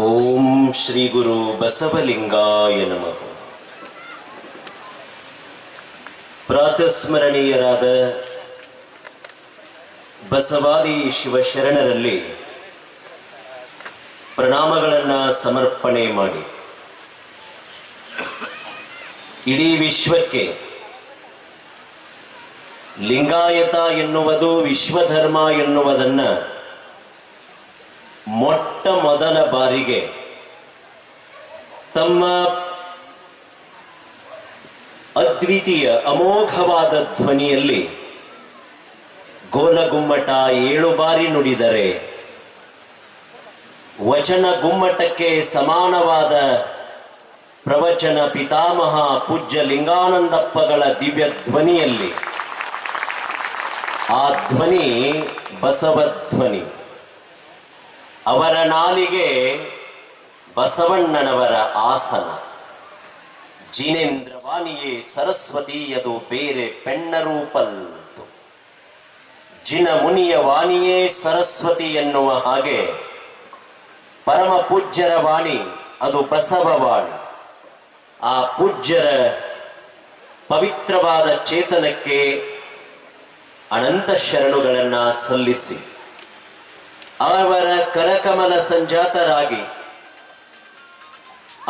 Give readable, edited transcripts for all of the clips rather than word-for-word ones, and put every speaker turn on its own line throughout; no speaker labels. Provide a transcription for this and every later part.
ಓಂ ಶ್ರೀ ಗುರು ಬಸವಲಿಂಗಾಯ ನಮಃ. ಪ್ರಾತಸ್ಮರಣೀಯರಾದ ಬಸವಾದಿ ಶಿವಶರಣರಲ್ಲಿ ಪ್ರಣಾಮಗಳನ್ನು ಸಮರ್ಪಣೆ ಮಾಡಿ ಇಡೀ ವಿಶ್ವಕ್ಕೆ ಲಿಂಗಾಯತ ಎನ್ನುವುದು ವಿಶ್ವಧರ್ಮ ಎನ್ನುವುದನ್ನು ಮೊಟ್ಟ ಮೊದಲ ಬಾರಿಗೆ ತಮ್ಮ ಅದ್ವಿತೀಯ ಅಮೋಘವಾದ ಧ್ವನಿಯಲ್ಲಿ ಗೋಲಗುಮ್ಮಟ 7 ಬಾರಿ ನುಡಿದರೆ ವಚನ ಗುಮ್ಮಟಕ್ಕೆ ಸಮಾನವಾದ ಪ್ರವಚನ ಪಿತಾಮಹ ಪೂಜ್ಯ ಲಿಂಗಾನಂದಪ್ಪಗಳ ದಿವ್ಯ ಧ್ವನಿಯಲ್ಲಿ ಆ ಧ್ವನಿ ಬಸವಧ್ವನಿ. ಅವರ ನಾಲಿಗೆ ಬಸವಣ್ಣನವರ ಆಸನ. ಜಿನೇಂದ್ರವಾಣಿಯೇ ಸರಸ್ವತಿಯದು ಬೇರೆ ಪೆಣ್ಣರೂಪಲ್ತು. ಜಿನ ಮುನಿಯ ವಾಣಿಯೇ ಸರಸ್ವತಿ ಎನ್ನುವ ಹಾಗೆ ಪರಮ ಪೂಜ್ಯರ ವಾಣಿ ಅದು ಬಸವವಾಣಿ. ಆ ಪೂಜ್ಯರ ಪವಿತ್ರವಾದ ಚೇತನಕ್ಕೆ ಅನಂತ ಶರಣುಗಳನ್ನು ಸಲ್ಲಿಸಿ ಅವರ ಕರಕಮಲ ಸಂಜಾತರಾಗಿ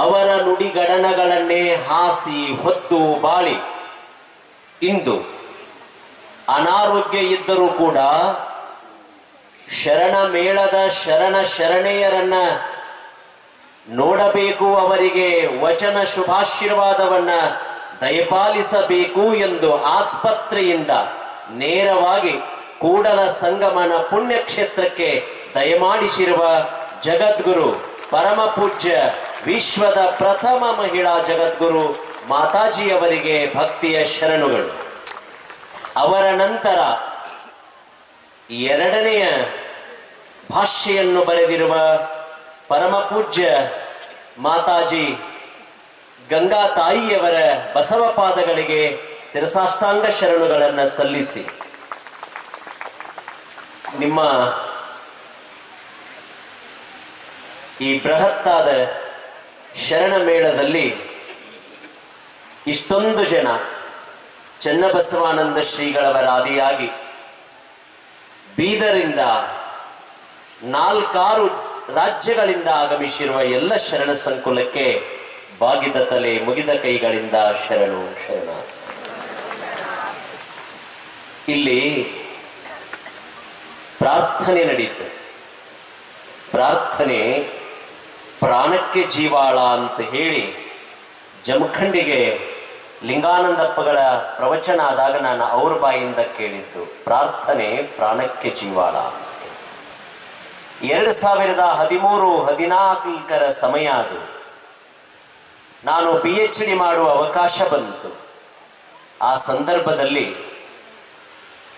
ಅವರ ನುಡಿಗಡನಗಳನ್ನೇ ಹಾಸಿ ಹೊತ್ತು ಬಾಳಿ ಇಂದು ಅನಾರೋಗ್ಯ ಇದ್ದರೂ ಕೂಡ ಶರಣ ಮೇಳದ ಶರಣೆಯರನ್ನ ನೋಡಬೇಕು, ಅವರಿಗೆ ವಚನ ಶುಭಾಶೀರ್ವಾದವನ್ನ ದಯಪಾಲಿಸಬೇಕು ಎಂದು ಆಸ್ಪತ್ರೆಯಿಂದ ನೇರವಾಗಿ ಕೂಡಲ ಸಂಗಮನ ಪುಣ್ಯಕ್ಷೇತ್ರಕ್ಕೆ ದಯಮಾಡಿಸಿರುವ ಜಗದ್ಗುರು ಪರಮ ಪೂಜ್ಯ ವಿಶ್ವದ ಪ್ರಥಮ ಮಹಿಳಾ ಜಗದ್ಗುರು ಮಾತಾಜಿಯವರಿಗೆ ಭಕ್ತಿಯ ಶರಣುಗಳು. ಅವರ ನಂತರ 2ನೆಯ ಭಾಷ್ಯವನ್ನು ಬರೆದಿರುವ ಪರಮ ಪೂಜ್ಯ ಮಾತಾಜಿ ಗಂಗಾ ತಾಯಿಯವರ ಬಸವ ಪಾದಗಳಿಗೆ ಶಿರಸಾಷ್ಟಾಂಗ ಶರಣುಗಳನ್ನು ಸಲ್ಲಿಸಿ ನಿಮ್ಮ ಈ ಬೃಹತ್ತಾದ ಶರಣ ಮೇಳದಲ್ಲಿ ಇಷ್ಟೊಂದು ಜನ ಚನ್ನಬಸವಾನಂದ ಶ್ರೀಗಳವರ ಆದಿಯಾಗಿ ಬೀದರಿಂದ 4 ರಾಜ್ಯಗಳಿಂದ ಆಗಮಿಸಿರುವ ಎಲ್ಲ ಶರಣ ಸಂಕುಲಕ್ಕೆ ಬಾಗಿದ ತಲೆ ಮುಗಿದ ಕೈಗಳಿಂದ ಶರಣು ಶರಣ. ಇಲ್ಲಿ ಪ್ರಾರ್ಥನೆ ನಡೀತು. ಪ್ರಾರ್ಥನೆ ಪ್ರಾಣಕ್ಕೆ ಜೀವಾಳ ಅಂತ ಹೇಳಿ ಜಮಖಂಡಿಗೆ ಲಿಂಗಾನಂದಪ್ಪಗಳ ಪ್ರವಚನ ಆದಾಗ ನಾನು ಅವ್ರ ಬಾಯಿಂದ ಕೇಳಿದ್ದು ಪ್ರಾರ್ಥನೆ ಪ್ರಾಣಕ್ಕೆ ಜೀವಾಳ ಅಂತ. 2013-14 ಸಮಯ ಅದು. ನಾನು PhD ಮಾಡುವ ಅವಕಾಶ ಬಂತು. ಆ ಸಂದರ್ಭದಲ್ಲಿ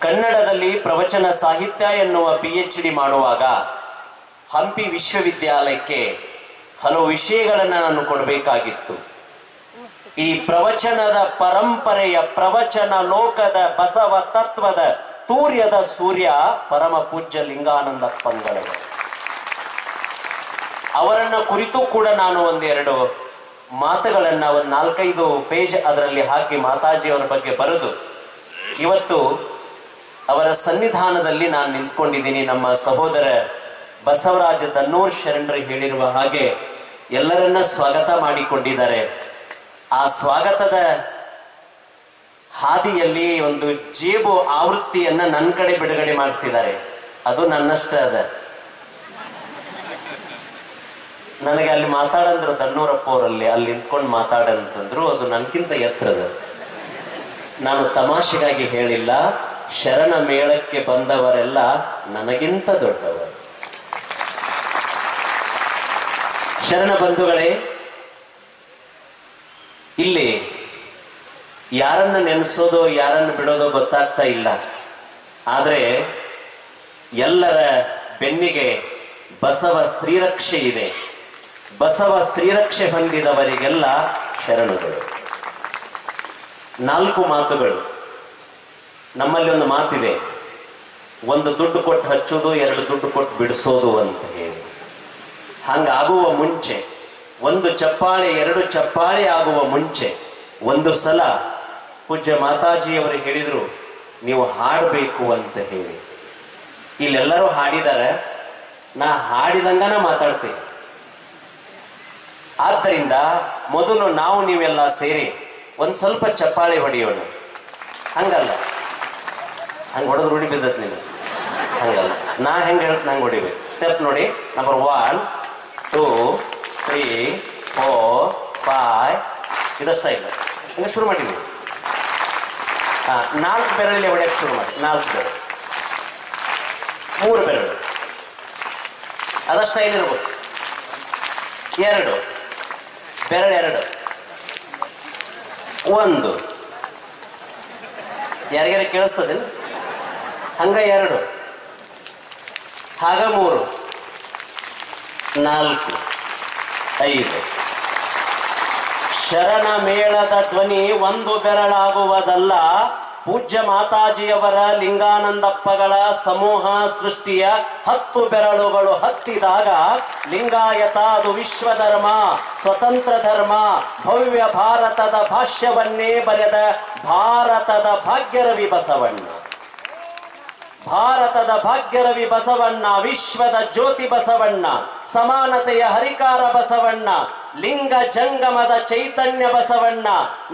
ಕನ್ನಡದಲ್ಲಿ ಪ್ರವಚನ ಸಾಹಿತ್ಯ ಎನ್ನುವ PhD ಮಾಡುವಾಗ ಹಂಪಿ ವಿಶ್ವವಿದ್ಯಾಲಯಕ್ಕೆ ಹಲವು ವಿಷಯಗಳನ್ನು ನಾನು ಕೊಡಬೇಕಾಗಿತ್ತು. ಈ ಪ್ರವಚನದ ಪರಂಪರೆಯ ಪ್ರವಚನ ಲೋಕದ ಬಸವ ತತ್ವದ ತೂರ್ಯದ ಸೂರ್ಯ ಪರಮ ಪೂಜ್ಯ ಲಿಂಗಾನಂದಪ್ಪಂಗಳವರು. ಅವರನ್ನ ಕುರಿತು ಕೂಡ ನಾನು 1-2 ಮಾತುಗಳನ್ನ 4-5 ಪೇಜ್ ಅದರಲ್ಲಿ ಹಾಕಿ ಮಾತಾಜಿಯವರ ಬಗ್ಗೆ ಬರೆದು ಇವತ್ತು ಅವರ ಸನ್ನಿಧಾನದಲ್ಲಿ ನಾನು ನಿಂತ್ಕೊಂಡಿದ್ದೀನಿ. ನಮ್ಮ ಸಹೋದರ ಬಸವರಾಜ ದನ್ನೂರ್ ಶರಣರು ಹೇಳಿರುವ ಹಾಗೆ ಎಲ್ಲರನ್ನ ಸ್ವಾಗತ ಮಾಡಿಕೊಂಡಿದ್ದಾರೆ. ಆ ಸ್ವಾಗತದ ಹಾದಿಯಲ್ಲಿ ಒಂದು ಜೇಬು ಆವೃತ್ತಿಯನ್ನ ನನ್ನ ಕಡೆ ಬಿಡುಗಡೆ ಮಾಡಿಸಿದ್ದಾರೆ. ಅದು ನನ್ನಷ್ಟ ಅದ. ನನಗೆ ಅಲ್ಲಿ ಮಾತಾಡಂದ್ರು ದನ್ನೂರಪ್ಪ ಅವರಲ್ಲಿ ಅಲ್ಲಿ ನಿಂತ್ಕೊಂಡು ಮಾತಾಡಂತಂದ್ರು. ಅದು ನನ್ಗಿಂತ ಎತ್ತರದ. ನಾನು ತಮಾಷೆಗಾಗಿ ಹೇಳಿಲ್ಲ. ಶರಣ ಮೇಳಕ್ಕೆ ಬಂದವರೆಲ್ಲ ನನಗಿಂತ ದೊಡ್ಡವರು. ಶರಣ ಬಂಧುಗಳೇ, ಇಲ್ಲಿ ಯಾರನ್ನ ನೆನೆಸೋದೋ ಯಾರನ್ನು ಬಿಡೋದೋ ಗೊತ್ತಾಗ್ತಾ ಇಲ್ಲ. ಆದರೆ ಎಲ್ಲರ ಬೆನ್ನಿಗೆ ಬಸವ ಶ್ರೀರಕ್ಷೆ ಇದೆ. ಬಸವ ಶ್ರೀರಕ್ಷೆ ಹೊಂದಿದವರಿಗೆಲ್ಲ ಶರಣುಗಳು. 4 ಮಾತುಗಳು. ನಮ್ಮಲ್ಲಿ ಒಂದು ಮಾತಿದೆ, ಒಂದು ದುಡ್ಡು ಕೊಟ್ಟು ಹಚ್ಚೋದು, 2 ದುಡ್ಡು ಕೊಟ್ಟು ಬಿಡಿಸೋದು ಅಂತ ಹೇಳಿ. ಹಂಗಾಗುವ ಮುಂಚೆ, ಒಂದು ಚಪ್ಪಾಳೆ ಎರಡು ಚಪ್ಪಾಳೆ ಆಗುವ ಮುಂಚೆ ಒಂದು ಸಲ ಪೂಜ್ಯ ಮಾತಾಜಿಯವರು ಹೇಳಿದ್ರು, ನೀವು ಹಾಡಬೇಕು ಅಂತ ಹೇಳಿ. ಇಲ್ಲೆಲ್ಲರೂ ಹಾಡಿದಾರೆ, ನಾ ಹಾಡಿದಂಗನ ಮಾತಾಡ್ತೇನೆ. ಆದ್ದರಿಂದ ಮೊದಲು ನಾವು ನೀವೆಲ್ಲ ಸೇರಿ ಒಂದು ಸ್ವಲ್ಪ ಚಪ್ಪಾಳೆ ಹೊಡೆಯೋಣ. ಹಂಗಲ್ಲ, ಹಂಗೆ ಹೊಡೆದು ರೂಢಿ ಬಿದ್ದತ್ ನೀನು. ಹಂಗಲ್ಲ, ನಾ ಹೆಂಗೆ ಹೇಳ್ತೀನಿ ಹಂಗೆ ಹೊಡಿಬೇಕು. ಸ್ಟೆಪ್ ನೋಡಿ, ನಂಬರ್ 1 2 3 4 5 ಇದಷ್ಟ ಇಲ್ಲ. ಹಂಗೆ ಶುರು ಮಾಡಿ ನೀವು. 4 ಬೆರಳಲ್ಲಿ ಹೊಡೆಯಕ್ಕೆ ಶುರು ಮಾಡಿ. 4 ಬೆರಳು, 3 ಬೆರಳು ಅದಷ್ಟ ಇಲ್ಲಿರ್ಬೇಕು. 2 ಬೆರಳು, 1 ಯಾರಿಗಾರ ಕೇಳಿಸ್ತದಿಲ್ಲ? ಹಂಗ 2, ಹಾಗ 3 4 5. ಶರಣ ಮೇಳದ ಧ್ವನಿ ಒಂದು ಬೆರಳಾಗುವುದಲ್ಲ. ಪೂಜ್ಯ ಮಾತಾಜಿಯವರ ಲಿಂಗಾನಂದಪ್ಪಗಳ ಸಮೂಹ ಸೃಷ್ಟಿಯ 10 ಬೆರಳುಗಳು ಹತ್ತಿದಾಗ ಲಿಂಗಾಯತ ಅದು ವಿಶ್ವಧರ್ಮ, ಸ್ವತಂತ್ರ ಧರ್ಮ, ಭವ್ಯ ಭಾರತದ ಭಾಷ್ಯವನ್ನೇ ಬರೆದ ಭಾರತದ ಭಾಗ್ಯರವಿ ಬಸವಣ್ಣ. ಭಾರತದ ಭಾಗ್ಯರವಿ ಬಸವಣ್ಣ, ವಿಶ್ವದ ಜ್ಯೋತಿ ಬಸವಣ್ಣ, ಸಮಾನತೆಯ ಹರಿಕಾರ ಬಸವಣ್ಣ, ಲಿಂಗ ಜಂಗಮದ ಚೈತನ್ಯ ಬಸವಣ್ಣ,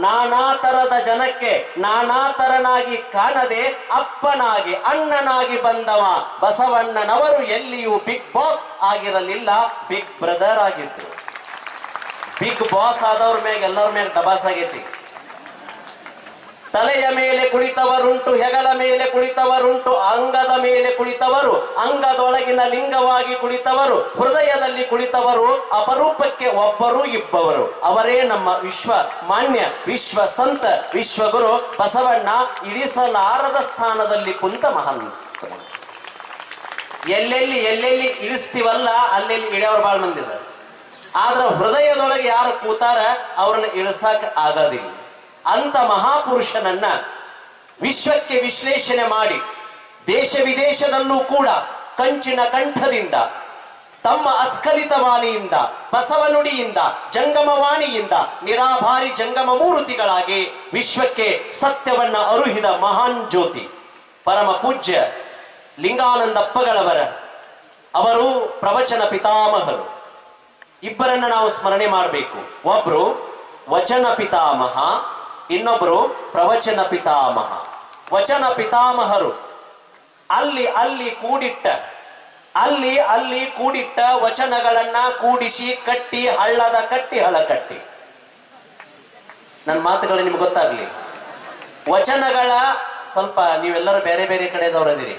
ನಾನಾ ತರದ ಜನಕ್ಕೆ ನಾನಾ ತರನಾಗಿ ಕಾಣದೆ ಅಪ್ಪನಾಗಿ ಅಣ್ಣನಾಗಿ ಬಂದವ ಬಸವಣ್ಣನವರು. ಎಲ್ಲಿಯೂ ಬಿಗ್ ಬಾಸ್ ಆಗಿರಲಿಲ್ಲ, ಬಿಗ್ ಬ್ರದರ್ ಆಗಿದ್ರು. ಬಿಗ್ ಬಾಸ್ ಆದವ್ರ ಮ್ಯಾಗ ಎಲ್ಲರ ಮ್ಯಾಗ ಡಬಾಸ್ ಆಗೈತಿ. ತಲೆಯ ಮೇಲೆ ಕುಳಿತವರುಂಟು, ಹೆಗಲ ಮೇಲೆ ಕುಳಿತವರುಂಟು, ಅಂಗದ ಮೇಲೆ ಕುಳಿತವರು, ಅಂಗದೊಳಗಿನ ಲಿಂಗವಾಗಿ ಕುಳಿತವರು, ಹೃದಯದಲ್ಲಿ ಕುಳಿತವರು ಅಪರೂಪಕ್ಕೆ ಒಬ್ಬರು ಇಬ್ಬವರು. ಅವರೇ ನಮ್ಮ ವಿಶ್ವ ಮಾನ್ಯ, ವಿಶ್ವ ಸಂತ, ವಿಶ್ವಗುರು ಬಸವಣ್ಣ. ಇಳಿಸಲಾರದ ಸ್ಥಾನದಲ್ಲಿ ಕುಂತ ಮಹಾನ್. ಎಲ್ಲೆಲ್ಲಿ ಇಳಿಸ್ತೀವಲ್ಲ ಅಲ್ಲೆಲ್ಲಿ ಇಳಿಯವರು ಬಾಳ್ ಮಂದಿದ್ದಾರೆ. ಆದ್ರೆ ಹೃದಯದೊಳಗೆ ಯಾರು ಕೂತಾರ ಅವ್ರನ್ನ ಇಳಿಸಾಕ ಆಗೋದಿಲ್ಲ. ಅಂತ ಮಹಾಪುರುಷನನ್ನ ವಿಶ್ವಕ್ಕೆ ವಿಶ್ಲೇಷಣೆ ಮಾಡಿ ದೇಶ ವಿದೇಶದಲ್ಲೂ ಕೂಡ ಕಂಚಿನ ಕಂಠದಿಂದ, ತಮ್ಮ ಅಸ್ಖಲಿತ ವಾಣಿಯಿಂದ, ಬಸವನುಡಿಯಿಂದ, ಜಂಗಮವಾಣಿಯಿಂದ ನಿರಾಭಾರಿ ಜಂಗಮ ಮೂರ್ತಿಗಳಾಗಿ ವಿಶ್ವಕ್ಕೆ ಸತ್ಯವನ್ನ ಅರುಹಿದ ಮಹಾನ್ ಜ್ಯೋತಿ ಪರಮ ಪೂಜ್ಯ ಲಿಂಗಾನಂದಪ್ಪಗಳವರ ಅವರು ಪ್ರವಚನ ಪಿತಾಮಹರು. ಇಬ್ಬರನ್ನ ನಾವು ಸ್ಮರಣೆ ಮಾಡಬೇಕು. ಒಬ್ರು ವಚನ ಪಿತಾಮಹ, ಇನ್ನೊಬ್ರು ಪ್ರವಚನ ಪಿತಾಮಹ. ವಚನ ಪಿತಾಮಹರು ಅಲ್ಲಿ ಕೂಡಿಟ್ಟ ವಚನಗಳನ್ನ ಕೂಡಿಸಿ ಕಟ್ಟಿ ಹಳ್ಳದ ಕಟ್ಟಿ ಹಳ ಕಟ್ಟಿ. ನನ್ನ ಮಾತುಗಳು ನಿಮ್ಗೆ ಗೊತ್ತಾಗ್ಲಿ. ವಚನಗಳ ಸ್ವಲ್ಪ ನೀವೆಲ್ಲರೂ ಬೇರೆ ಬೇರೆ ಕಡೆದವರದಿರಿ,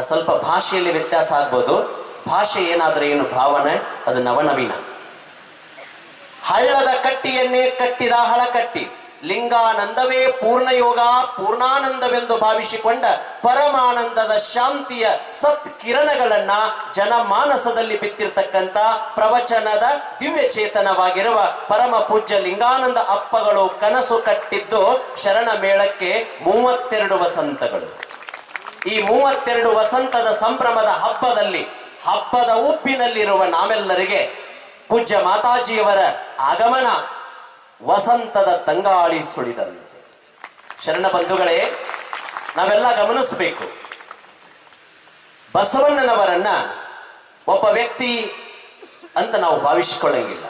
ಸ್ವಲ್ಪ ಭಾಷೆಯಲ್ಲಿ ವ್ಯತ್ಯಾಸ ಆಗ್ಬೋದು. ಭಾಷೆ ಏನಾದ್ರೆ ಏನು, ಭಾವನೆ ಅದು ನವನವೀನ. ಹಳ್ಳದ ಕಟ್ಟಿಯನ್ನೇ ಕಟ್ಟಿದ ಹಳಕಟ್ಟಿ. ಲಿಂಗಾನಂದವೇ ಪೂರ್ಣಯೋಗ, ಪೂರ್ಣಾನಂದವೆಂದು ಭಾವಿಸಿಕೊಂಡ ಪರಮಾನಂದದ ಶಾಂತಿಯ ಸತ್ ಕಿರಣಗಳನ್ನ ಜನಮಾನಸದಲ್ಲಿ ಬಿತ್ತಿರ್ತಕ್ಕಂಥ ಪ್ರವಚನದ ದಿವ್ಯ ಚೇತನವಾಗಿರುವ ಪರಮ ಪೂಜ್ಯ ಲಿಂಗಾನಂದ ಅಪ್ಪಗಳು ಕನಸು ಕಟ್ಟಿದ್ದು ಶರಣ ಮೇಳಕ್ಕೆ 32 ವಸಂತಗಳು. ಈ 32 ವಸಂತದ ಸಂಭ್ರಮದ ಹಬ್ಬದ ಉಪ್ಪಿನಲ್ಲಿರುವ ನಾವೆಲ್ಲರಿಗೆ ಪೂಜ್ಯ ಮಾತಾಜಿಯವರ ಆಗಮನ ವಸಂತದ ತಂಗಾಳಿ ಸುಳಿದಂತೆ. ಶರಣ ಬಂಧುಗಳೇ, ನಾವೆಲ್ಲ ಗಮನಿಸಬೇಕು. ಬಸವಣ್ಣನವರನ್ನ ಒಬ್ಬ ವ್ಯಕ್ತಿ ಅಂತ ನಾವು ಭಾವಿಸಿಕೊಳ್ಳಂಗಿಲ್ಲ.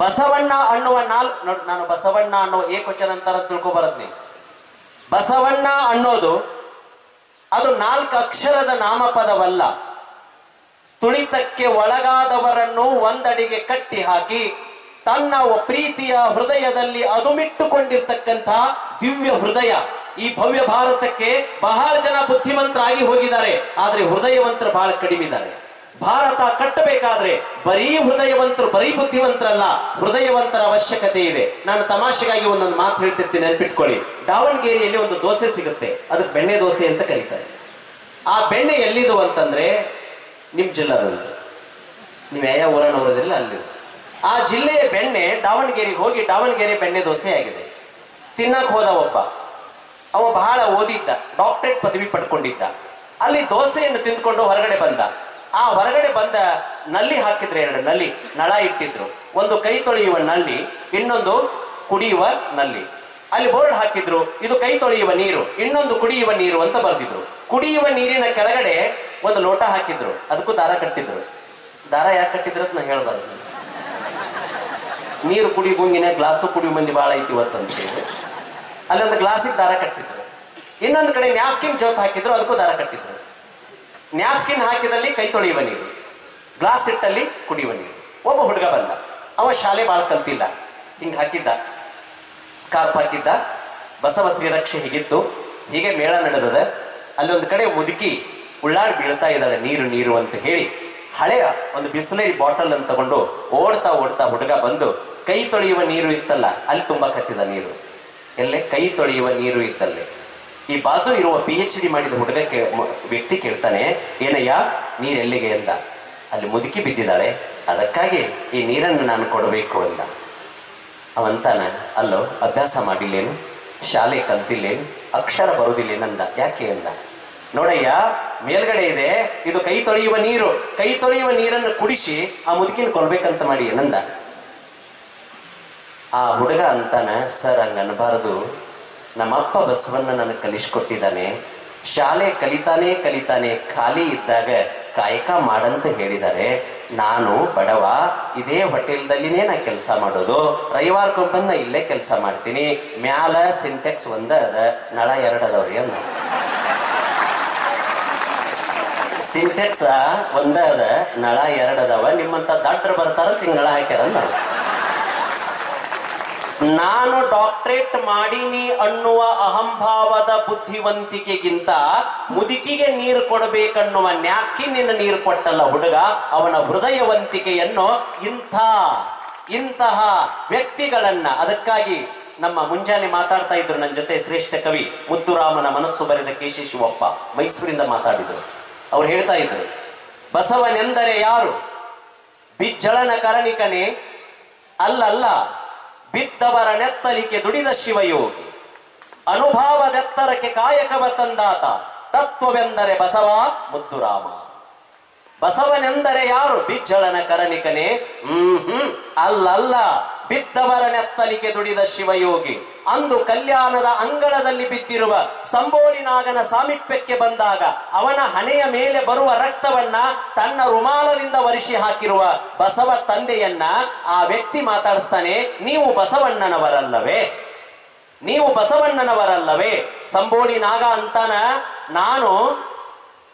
ಬಸವಣ್ಣ ಅನ್ನುವ ನಾನು ಬಸವಣ್ಣ ಅನ್ನುವ ಏಕವಚನ ಅಂತಾರ ತಿಳ್ಕೊಬರದ್ ನೀವು. ಬಸವಣ್ಣ ಅನ್ನೋದು ಅದು 4 ಅಕ್ಷರದ ನಾಮಪದವಲ್ಲ. ತುಳಿತಕ್ಕೆ ಒಳಗಾದವರನ್ನು ಒಂದಡಿಗೆ ಕಟ್ಟಿ ಹಾಕಿ ತನ್ನ ಪ್ರೀತಿಯ ಹೃದಯದಲ್ಲಿ ಅದುಮಿಟ್ಟುಕೊಂಡಿರ್ತಕ್ಕಂಥ ದಿವ್ಯ ಹೃದಯ. ಈ ಭವ್ಯ ಭಾರತಕ್ಕೆ ಬಹಳ ಜನ ಬುದ್ಧಿವಂತರಾಗಿ ಹೋಗಿದ್ದಾರೆ, ಆದ್ರೆ ಹೃದಯವಂತರು ಬಹಳ ಕಡಿಮೆ ಇದ್ದಾರೆ. ಭಾರತ ಕಟ್ಟಬೇಕಾದ್ರೆ ಬರೀ ಹೃದಯವಂತರು, ಬರೀ ಬುದ್ಧಿವಂತರಲ್ಲ, ಹೃದಯವಂತರ ಅವಶ್ಯಕತೆ ಇದೆ. ನಾನು ತಮಾಷೆಗಾಗಿ ಒಂದೊಂದು ಮಾತು ಹೇಳ್ತಿರ್ತೀನಿ, ನೆನ್ಪಿಟ್ಕೊಳ್ಳಿ. ದಾವಣಗೆರೆಯಲ್ಲಿ ಒಂದು ದೋಸೆ ಸಿಗುತ್ತೆ, ಅದಕ್ಕೆ ಬೆಣ್ಣೆ ದೋಸೆ ಅಂತ ಕರೀತಾರೆ. ಆ ಬೆಣ್ಣೆ ಎಲ್ಲಿದು ಅಂತಂದ್ರೆ ನಿಮ್ ಜಿಲ್ಲಾದಲ್ಲಿ, ನೀವು ಯಾವ ಊರನವರದಿಲ್ಲ ಅಲ್ಲಿ. ಆ ಜಿಲ್ಲೆಯ ಬೆಣ್ಣೆ ದಾವಣಗೆರೆಗೆ ಹೋಗಿ ದಾವಣಗೆರೆ ಬೆಣ್ಣೆ ದೋಸೆ ಆಗಿದೆ. ತಿನ್ನಕ್ ಹೋದ ಅವ ಬಹಳ ಓದಿದ್ದ, ಡಾಕ್ಟರೇಟ್ ಪದವಿ ಪಡ್ಕೊಂಡಿದ್ದ. ಅಲ್ಲಿ ದೋಸೆಯನ್ನು ತಿಂದ್ಕೊಂಡು ಹೊರಗಡೆ ಬಂದ. ಆ ಹೊರಗಡೆ ಬಂದ ನಲ್ಲಿ ಹಾಕಿದ್ರೆ, 2 ನಲ್ಲಿ ನಳ ಇಟ್ಟಿದ್ರು. ಒಂದು ಕೈ ತೊಳೆಯುವ ನಲ್ಲಿ, ಇನ್ನೊಂದು ಕುಡಿಯುವ ನಲ್ಲಿ. ಅಲ್ಲಿ ಬೋರ್ಡ್ ಹಾಕಿದ್ರು, ಇದು ಕೈ ತೊಳೆಯುವ ನೀರು, ಇನ್ನೊಂದು ಕುಡಿಯುವ ನೀರು ಅಂತ ಬರೆದಿದ್ರು. ಕುಡಿಯುವ ನೀರಿನ ಕೆಳಗಡೆ ಒಂದು ಲೋಟ ಹಾಕಿದ್ರು, ಅದಕ್ಕೂ ದಾರ ಕಟ್ಟಿದ್ರು. ದಾರ ಯಾಕೆ ಕಟ್ಟಿದ್ರು ಅಂತ ನಾ ಹೇಳ್ಬಾರ್ದು. ನೀರು ಕುಡಿ ಗುಂಗಿನ ಗ್ಲಾಸು ಕುಡಿಯುವ ಮಂದಿ ಬಾಳ ಐತಿ ಇವತ್ತಂತೇಳಿ ಅಲ್ಲಿ ಒಂದು ಗ್ಲಾಸಿಗೆ ದಾರ ಕಟ್ಟಿದ್ರು. ಇನ್ನೊಂದು ಕಡೆ ನ್ಯಾಪ್ಕಿನ್ ಜೋತ್ ಹಾಕಿದ್ರು, ಅದಕ್ಕೂ ದಾರ ಕಟ್ಟಿದ್ರು. ನ್ಯಾಪ್ಕಿನ್ ಹಾಕಿದಲ್ಲಿ ಕೈ ತೊಳೆಯುವ ನೀರು, ಗ್ಲಾಸ್ ಇಟ್ಟಲ್ಲಿ ಕುಡಿಯುವ ನೀರು. ಒಬ್ಬ ಹುಡುಗ ಬಂದ, ಅವ ಶಾಲೆ ಬಾಳ ಕಲ್ತಿಲ್ಲ, ಹಿಂಗ್ ಹಾಕಿದ್ದ, ಸ್ಕಾರ್ಪ್ ಹಾಕಿದ್ದ, ಬಸವ ಶ್ರೀ ರಕ್ಷೆ ಹೀಗಿತ್ತು. ಹೀಗೆ ಮೇಳ ನಡೆದದ. ಅಲ್ಲಿ ಒಂದು ಕಡೆ ಮುದುಕಿ ಉಳ್ಳಾಡ್ ಬೀಳ್ತಾ ಇದ್ದಾಳೆ, ನೀರು ನೀರು ಅಂತ ಹೇಳಿ ಹಳೆಯ ಒಂದು ಬಿಸ್ಲರಿ ಬಾಟಲ್ ಅನ್ನು ತಗೊಂಡು ಓಡ್ತಾ ಓಡ್ತಾ ಹುಡುಗ ಬಂದು ಕೈ ತೊಳೆಯುವ ನೀರು ಇತ್ತಲ್ಲ ಅಲ್ಲಿ ತುಂಬಾ ಕತ್ತಿದ ನೀರು. ಎಲ್ಲೇ ಕೈ ತೊಳೆಯುವ ನೀರು ಇತ್ತಲ್ಲೇ. ಈ ಬಾಜು ಇರುವ PhD ಮಾಡಿದ ಹುಡುಗ ವ್ಯಕ್ತಿ ಕೇಳ್ತಾನೆ, ಏನಯ್ಯ ನೀರ್ ಎಲ್ಲಿಗೆ ಅಂದ. ಅಲ್ಲಿ ಮುದುಕಿ ಬಿದ್ದಿದ್ದಾಳೆ, ಅದಕ್ಕಾಗಿ ಈ ನೀರನ್ನು ನಾನು ಕೊಡಬೇಕು ಅಂದ. ಅವಂತಾನ, ಅಲ್ಲೋ ಅಭ್ಯಾಸ ಮಾಡಿಲ್ಲೇನು, ಶಾಲೆ ಕಲ್ತಿಲ್ಲೇನು, ಅಕ್ಷರ ಬರುವುದಿಲ್ಲೇನಂದ. ಯಾಕೆ ಅಂದ. ನೋಡಯ್ಯ ಮೇಲ್ಗಡೆ ಇದೆ, ಇದು ಕೈ ತೊಳೆಯುವ ನೀರು, ಕೈ ತೊಳೆಯುವ ನೀರನ್ನು ಕುಡಿಸಿ ಆ ಮುದುಕಿನ ಕೊಲ್ಬೇಕಂತ ಮಾಡಿ ಏನಂದ. ಆ ಹುಡುಗ ಅಂತಾನ, ಸರ್ ಹಂಗ ಅನ್ಬಾರದು, ನಮ್ಮಪ್ಪ ಬಸವಣ್ಣ ನನಗೆ ಕಲಿಸ್ಕೊಟ್ಟಿದ್ದಾನೆ, ಶಾಲೆ ಕಲಿತಾನೆ ಕಲಿತಾನೆ ಖಾಲಿ ಇದ್ದಾಗ ಕಾಯಕ ಮಾಡಂತ ಹೇಳಿದ್ದಾರೆ. ನಾನು ಬಡವ, ಇದೇ ಹೋಟೆಲ್ದಲ್ಲಿನೇ ನಾ ಕೆಲಸ ಮಾಡೋದು, ರವಿವಾರಕ್ಕೊಬ್ಬಂದ ಇಲ್ಲೇ ಕೆಲಸ ಮಾಡ್ತೀನಿ, ಮ್ಯಾಲ ಸಿಂಟೆಕ್ಸ್ ಒಂದ ಅದ, ನಳ 2 ಅದಾವ್ರಿ ಅಂದ. ಸಿಂಟೆಕ್ಸ್ ಒಂದ ಅದ, ನಳ 2 ಅದಾವ, ನಿಮ್ಮಂತ ಡಾಕ್ಟರ್ ಬರ್ತಾರಂತ ಹಿಂಗ್ ನಳ ಹಾಕ್ಯಾರ. ನಾನು ಡಾಕ್ಟರೇಟ್ ಮಾಡೀನಿ ಅನ್ನುವ ಅಹಂಭಾವದ ಬುದ್ಧಿವಂತಿಕೆಗಿಂತ ಮುದುಕಿಗೆ ನೀರು ಕೊಡಬೇಕನ್ನುವ ನ್ಯಾಪ್ಕಿನ್ನಿನ ನೀರು ಕೊಟ್ಟಲ್ಲ ಹುಡುಗ, ಅವನ ಹೃದಯವಂತಿಕೆಯನ್ನು ಇಂತಹ ವ್ಯಕ್ತಿಗಳನ್ನ. ಅದಕ್ಕಾಗಿ ನಮ್ಮ ಮುಂಜಾನೆ ಮಾತಾಡ್ತಾ ಇದ್ರು ನನ್ನ ಜೊತೆ ಶ್ರೇಷ್ಠ ಕವಿ ಮುತ್ತುರಾಮನ ಮನಸ್ಸು ಬರೆದ ಕೇಶಿ ಶಿವಪ್ಪ, ಮೈಸೂರಿಂದ ಮಾತಾಡಿದ್ರು. ಅವ್ರು ಹೇಳ್ತಾ ಇದ್ರು, ಬಸವನೆಂದರೆ ಯಾರು, ಬಿಜ್ಜಳನ ಕರಣಿಕನೇ ಅಲ್ಲಲ್ಲ, ಬಿದ್ದವರ ನೆತ್ತಲಿಕೆ ದುಡಿದ ಶಿವಯೋಗಿ, ಅನುಭವದೆತ್ತರಕ್ಕೆ ಕಾಯಕವ ತಂದಾತ, ತತ್ವವೆಂದರೆ ಬಸವ ಮುತ್ತುರಾಮ. ಬಸವನೆಂದರೆ ಯಾರು, ಬಿಜ್ಜಳನ ಕರಣಿಕನೇ, ಅಲ್ಲಲ್ಲ, ಬಿದ್ದವರ ನೆತ್ತಲಿಕೆ ದುಡಿದ ಶಿವಯೋಗಿ. ಅಂದು ಕಲ್ಯಾಣದ ಅಂಗಳದಲ್ಲಿ ಬಿದ್ದಿರುವ ಸಂಬೋಳಿನಾಗನ ಸಾಮೀಪ್ಯಕ್ಕೆ ಬಂದಾಗ ಅವನ ಹಣೆಯ ಮೇಲೆ ಬರುವ ರಕ್ತವನ್ನ ತನ್ನ ರುಮಾಲದಿಂದ ಒರೆಸಿ ಹಾಕಿರುವ ಬಸವ ತಂದೆಯನ್ನ ಆ ವ್ಯಕ್ತಿ ಮಾತಾಡಿಸ್ತಾನೆ, ನೀವು ಬಸವಣ್ಣನವರಲ್ಲವೇ, ನೀವು ಬಸವಣ್ಣನವರಲ್ಲವೇ. ಸಂಬೋಳಿನಾಗ ಅಂತಾನ,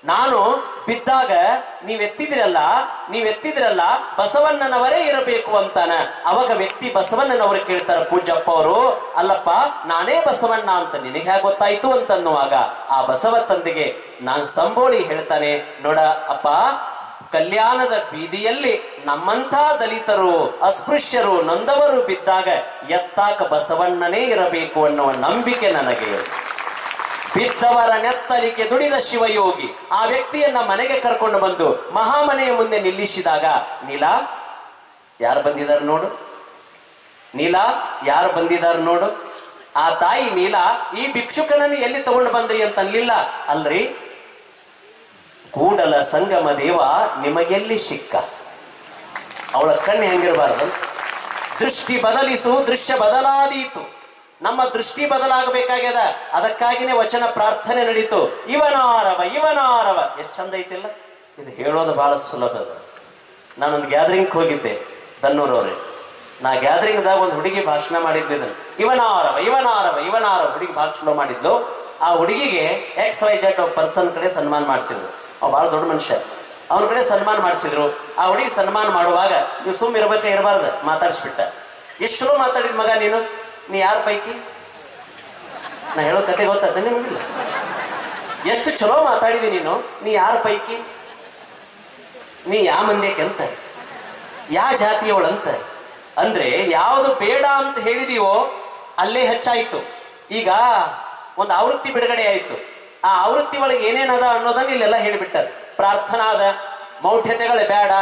ನಾನು ಬಿದ್ದಾಗ ನೀವೆತ್ತಿದಿರಲ್ಲ ಬಸವಣ್ಣನವರೇ ಇರಬೇಕು ಅಂತಾನ. ಅವಾಗ ವ್ಯಕ್ತಿ ಬಸವಣ್ಣನವರು ಕೇಳ್ತಾರ, ಪೂಜ್ಯಪ್ಪ ಅವರು, ಅಲ್ಲಪ್ಪ ನಾನೇ ಬಸವಣ್ಣ ಅಂತ ನಿನಗೆ ಹೇಗೆ ಗೊತ್ತಾಯ್ತು ಅಂತನ್ನುವಾಗ ಆ ಬಸವ ತಂದೆಗೆ ನಾನ್ ಸಂಬೋಳಿ ಹೇಳ್ತಾನೆ, ನೋಡ ಅಪ್ಪ, ಕಲ್ಯಾಣದ ಬೀದಿಯಲ್ಲಿ ನಮ್ಮಂಥ ದಲಿತರು, ಅಸ್ಪೃಶ್ಯರು, ನೊಂದವರು ಬಿದ್ದಾಗ ಎತ್ತಾಕ ಬಸವಣ್ಣನೇ ಇರಬೇಕು ಅನ್ನುವ ನಂಬಿಕೆ ನನಗೆ. ಬಿದ್ದವರ ನೆತ್ತಲಿಕೆ ದುಡಿದ ಶಿವಯೋಗಿ. ಆ ವ್ಯಕ್ತಿಯನ್ನ ಮನೆಗೆ ಕರ್ಕೊಂಡು ಬಂದು ಮಹಾಮನೆಯ ಮುಂದೆ ನಿಲ್ಲಿಸಿದಾಗ, ನೀಲಾ ಯಾರು ಬಂದಿದ್ದಾರೆ ನೋಡು, ನೀಲಾ ಯಾರು ಬಂದಿದ್ದಾರೆ ನೋಡು. ಆ ತಾಯಿ ನೀಲಾ ಈ ಭಿಕ್ಷುಕನನ್ನು ಎಲ್ಲಿ ತಗೊಂಡು ಬಂದ್ರಿ ಅಂತ ಅನ್ಲಿಲ್ಲ, ಅಲ್ರಿ ಕೂಡಲ ಸಂಗಮ ದೇವ ನಿಮಗೆಲ್ಲಿ ಸಿಕ್ಕ. ಅವಳ ಕಣ್ಣು ಹೆಂಗಿರಬಾರ್ದು, ದೃಷ್ಟಿ ಬದಲಿಸು, ದೃಶ್ಯ ಬದಲಾದೀತು. ನಮ್ಮ ದೃಷ್ಟಿ ಬದಲಾಗಬೇಕಾಗ್ಯದ, ಅದಕ್ಕಾಗಿನೇ ವಚನ ಪ್ರಾರ್ಥನೆ ನಡೀತು. ಇವನಾರವ ಎಷ್ಟು ಚಂದ ಐತಿಲ್ಲ. ಇದು ಹೇಳೋದು ಬಹಳ ಸುಲಭ ಅದ. ನಾನೊಂದು ಗ್ಯಾದರಿಂಗ್ ಹೋಗಿದ್ದೆ ದನ್ನೂರವ್ರೆ. ನಾ ಗ್ಯಾದರಿಂಗ್ದಾಗ ಒಂದು ಹುಡುಗಿ ಭಾಷಣ ಮಾಡಿದ್ಲು, ಇದನ್ನು ಇವನಾರವ ಹುಡುಗಿ ಭಾಳ ಚಲೋ ಮಾಡಿದ್ಲು. ಆ ಹುಡುಗಿಗೆ XYZ ಪರ್ಸನ್ ಕಡೆ ಸನ್ಮಾನ ಮಾಡಿಸಿದ್ರು. ಅವ್ ಬಹಳ ದೊಡ್ಡ ಮನುಷ್ಯ, ಅವನ ಕಡೆ ಸನ್ಮಾನ ಮಾಡಿಸಿದ್ರು. ಆ ಹುಡುಗಿ ಸನ್ಮಾನ ಮಾಡುವಾಗ ನೀವು ಸುಮ್ಮ ಇರಬಾರ್ದು, ಮಾತಾಡಿಸ್ಬಿಟ್ಟ. ಎಷ್ಟು ಚಲೋ ಮಾತಾಡಿದ್ ಮಗ ನೀ ಯಾರ ಪೈಕಿ, ನಾ ಹೇಳೋ ಕತೆ ಗೊತ್ತಾದ ನಿಮಗಿಲ್ಲ, ಎಷ್ಟು ಚಲೋ ಮಾತಾಡಿದಿ ನೀ ಯಾರ ಪೈಕಿ, ನೀ ಯಾ ಮಂದ್ಯಕ್ಕೆ ಅಂತ, ಯಾ ಜಾತಿಯವಳಂತ. ಅಂದ್ರೆ ಯಾವುದು ಬೇಡ ಅಂತ ಹೇಳಿದೀವೋ ಅಲ್ಲೇ ಹೆಚ್ಚಾಯ್ತು. ಈಗ ಒಂದು ಆವೃತ್ತಿ ಬಿಡುಗಡೆ ಆಯ್ತು, ಆ ಆವೃತ್ತಿ ಒಳಗೆ ಏನೇನದ ಅನ್ನೋದನ್ನ ಇಲ್ಲೆಲ್ಲ ಹೇಳಿಬಿಟ್ಟಾರೆ. ಪ್ರಾರ್ಥನಾದ ಮೌಢ್ಯತೆಗಳೇ ಬೇಡ,